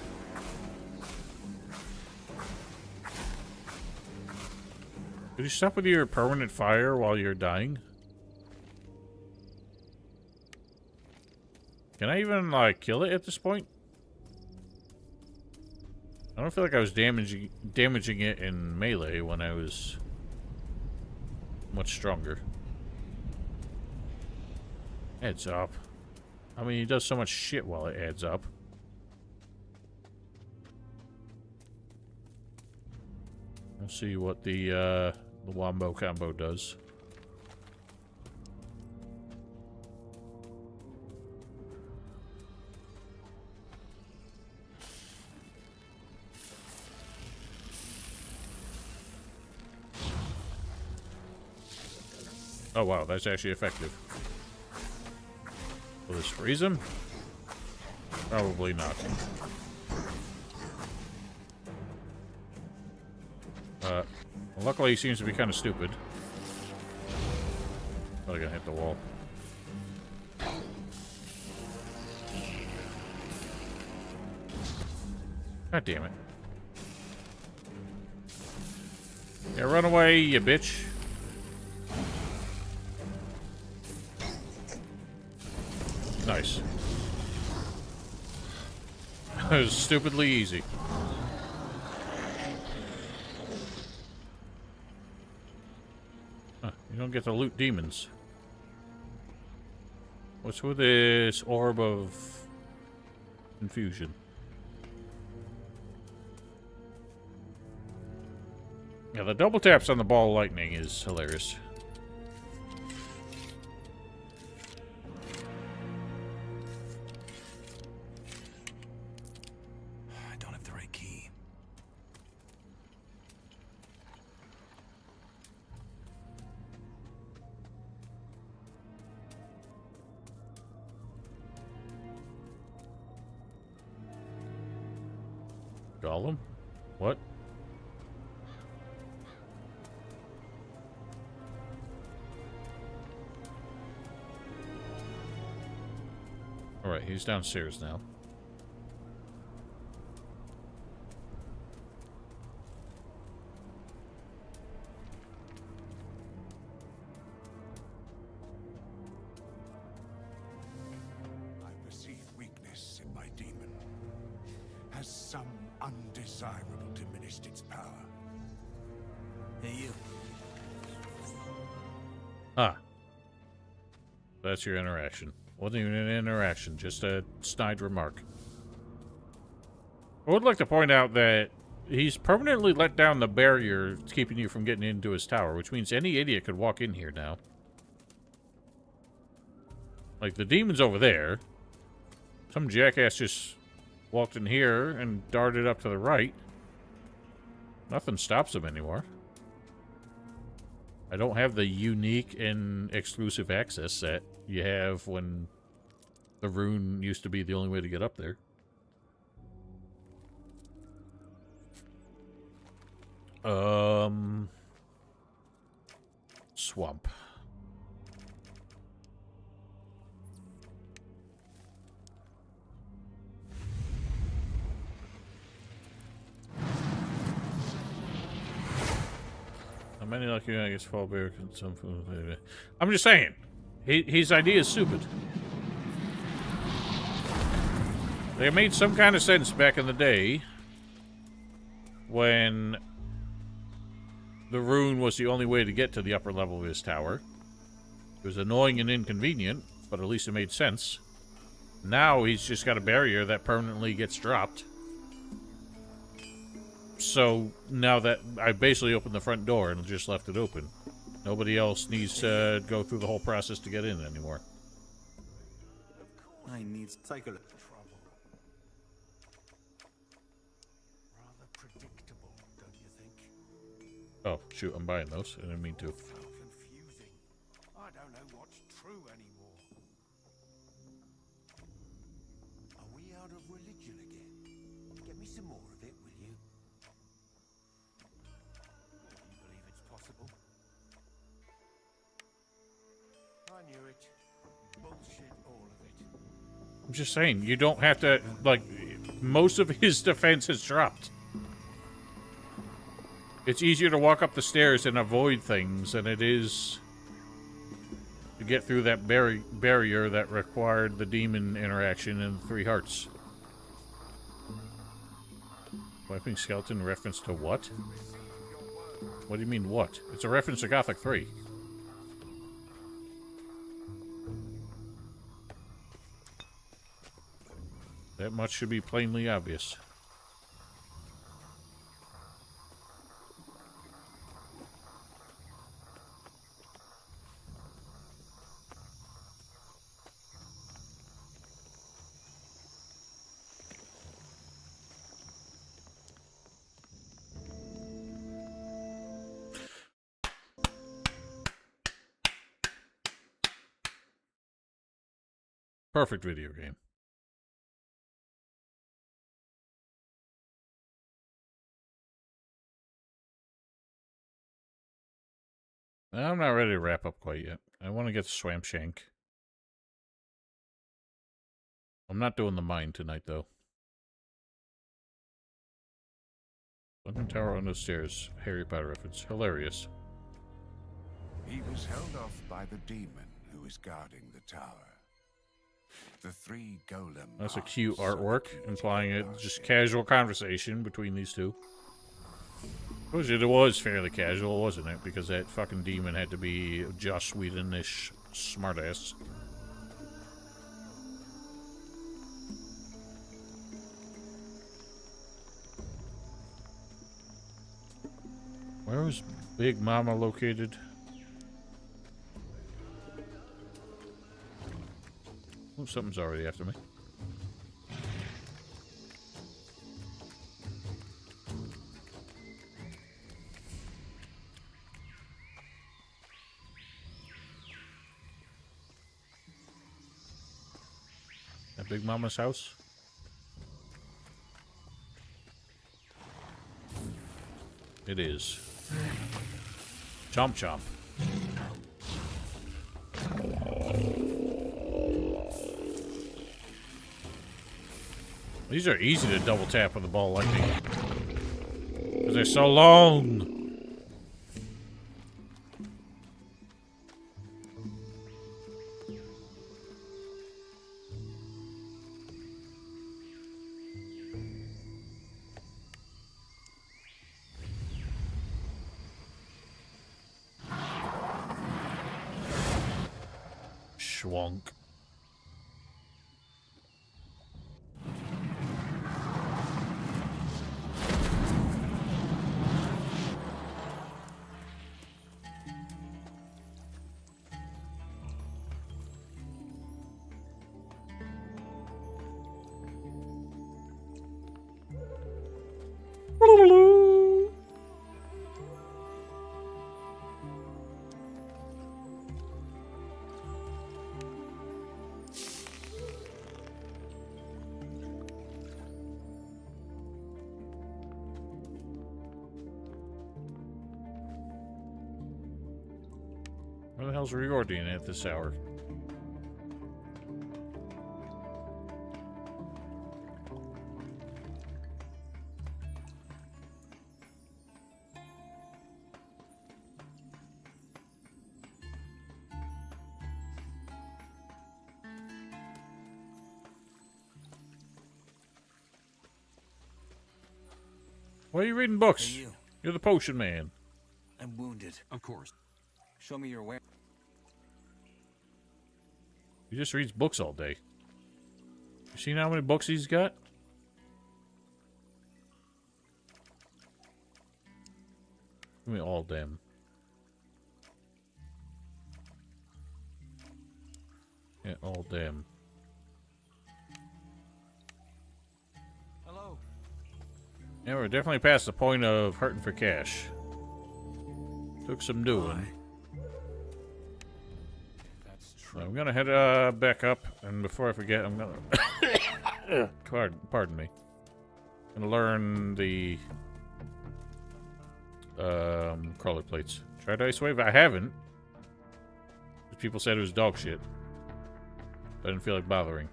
A: Could you stop with your permanent fire while you're dying? Can I even, like, kill it at this point? I I don't feel like I was damaging it in melee when I was much stronger. Adds up. I mean, he does so much shit while it adds up. We'll see what the wombo combo does. Oh wow, that's actually effective. Will this freeze him? Probably not. Well, luckily he seems to be kind of stupid. Probably gonna hit the wall. God damn it. Yeah, run away, you bitch. Nice. That was stupidly easy. Huh, you don't get to loot demons. What's with this orb of confusion? Yeah, the double taps on the ball of lightning is hilarious.
D: I don't have the right key.
A: Golem? What? Alright, he's downstairs now.
K: I perceive weakness in my demon. Has some undesirable diminished its power?
N: Hey, you.
A: Ah. That's your interaction. Wasn't even an interaction, just a snide remark. I would like to point out that he's permanently let down the barrier keeping you from getting into his tower, which means any idiot could walk in here now. Like, the demon's over there. Some jackass just walked in here and darted up to the right. Nothing stops him anymore. I don't have the unique and exclusive access that you have when the rune used to be the only way to get up there. Swamp. How many like you, I guess, fall bear can some food. I'm just saying, his idea is stupid. They made some kind of sense back in the day when the rune was the only way to get to the upper level of his tower. It was annoying and inconvenient, but at least it made sense. Now he's just got a barrier that permanently gets dropped. So now that I basically opened the front door and just left it open, nobody else needs to go through the whole process to get in anymore.
N: I need to take a look.
K: Rather predictable, don't you think?
A: Oh, shoot, I'm buying those. I didn't mean to.
K: So confusing. I don't know what's true anymore. Are we out of religion again? Get me some more of it, will you? You believe it's possible? I knew it. Bullshit, all of it.
A: I'm just saying, you don't have to, like, most of his defense is dropped. It's easier to walk up the stairs and avoid things than it is to get through that barrier that required the demon interaction and 3 hearts. Wiping skeleton reference to what? What do you mean, what? It's a reference to Gothic 3. That much should be plainly obvious. Perfect video game. I'm not ready to wrap up quite yet. I want to get the Swamp Shank. I'm not doing the mine tonight, though. Sunken Tower on the stairs. Harry Potter reference. Hilarious.
P: He was held off by the demon who is guarding the tower. The three golem.
A: That's a cute artwork, implying a just casual conversation between these two. It was fairly casual, wasn't it? Because that fucking demon had to be Joss Whedon-ish smartass. Where was Big Mama located? Oh, something's already after me. At Big Mama's house? It is. Chomp chomp. These are easy to double tap with the ball lightning. Because they're so long. Schwonk. Where the hell's Riordan at this hour? Why are you reading books?
N: Hey, you.
A: You're the potion man.
N: I'm wounded.
F: Of course.
N: Show me your wear.
A: He just reads books all day. You seen how many books he's got? Give me all them. Yeah, all them.
C: Hello.
A: Yeah, we're definitely past the point of hurting for cash. Took some doing. I'm gonna head back up, and before I forget, I'm gonna pardon me. I'm gonna learn the crawler plates. Tried Ice Wave? I haven't. People said it was dog shit. I didn't feel like bothering.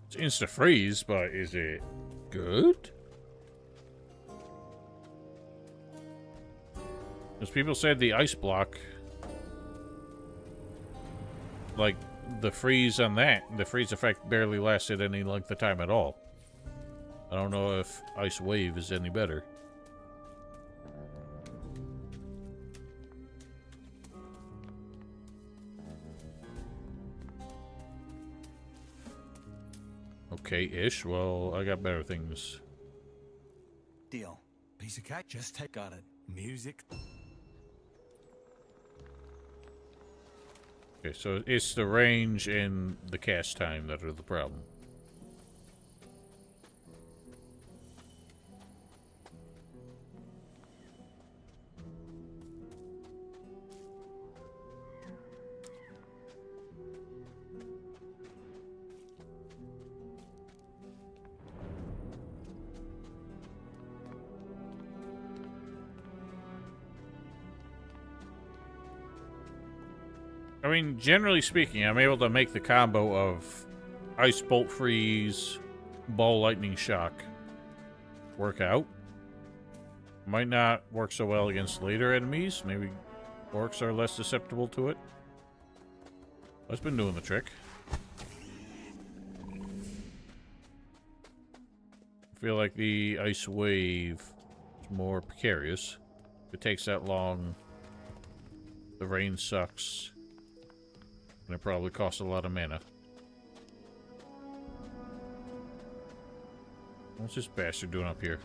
A: It's insta-freeze, but is it good? Because people said the ice block, like, the freeze on that, the freeze effect barely lasted any length of time at all. I don't know if Ice Wave is any better. Okay-ish. Well, I got better things.
N: Deal. Piece of cake. Just take. Got it. Music.
A: Okay, so it's the range and the cast time that are the problem. I mean, generally speaking, I'm able to make the combo of Ice Bolt Freeze, Ball Lightning Shock work out. Might not work so well against later enemies. Maybe orcs are less susceptible to it. That's been doing the trick. I feel like the Ice Wave is more precarious. If it takes that long, the rain sucks. And it probably costs a lot of mana. What's this bastard doing up here?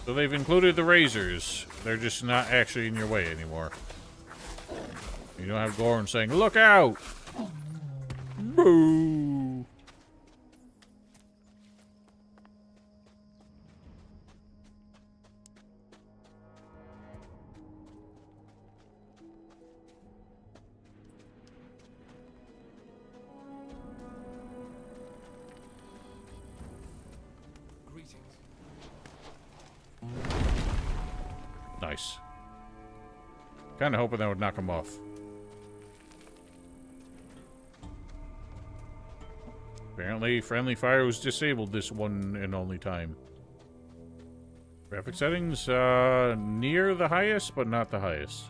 A: So they've included the razors. They're just not actually in your way anymore. You don't have Goron saying, "Look out!" Boo! Nice. Kind of hoping that would knock him off. Apparently, friendly fire was disabled this one and only time. Graphic settings, near the highest, but not the highest.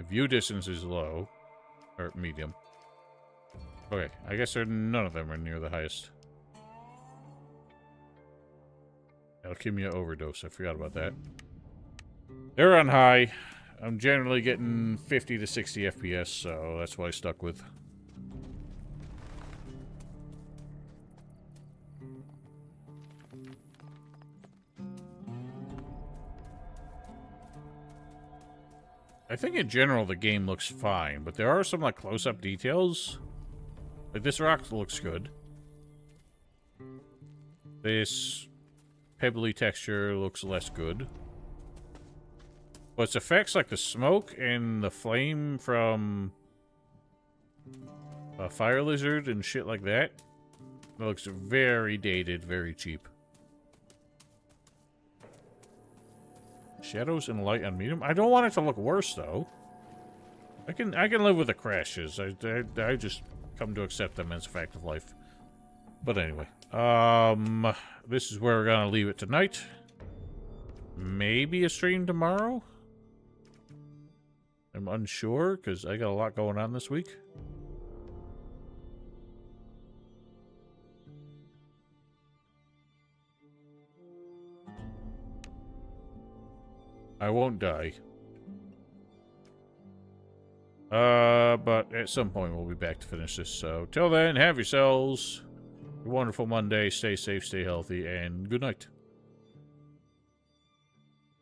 A: View distance is low, or medium. Okay, I guess none of them are near the highest. Alchemia Overdose, I forgot about that. They're on high. I'm generally getting 50 to 60 FPS, so that's what I stuck with. I think in general the game looks fine, but there are some like close-up details. Like, this rock looks good. This pebbly texture looks less good. But its effects, like the smoke and the flame from a fire lizard and shit like that, it looks very dated, very cheap. Shadows and light on medium? I don't want it to look worse, though. I can live with the crashes. I just come to accept them as a fact of life. But anyway, this is where we're gonna leave it tonight. Maybe a stream tomorrow? I'm unsure, because I got a lot going on this week. I won't die. But at some point we'll be back to finish this. So till then, have yourselves a wonderful Monday. Stay safe, stay healthy, and good night.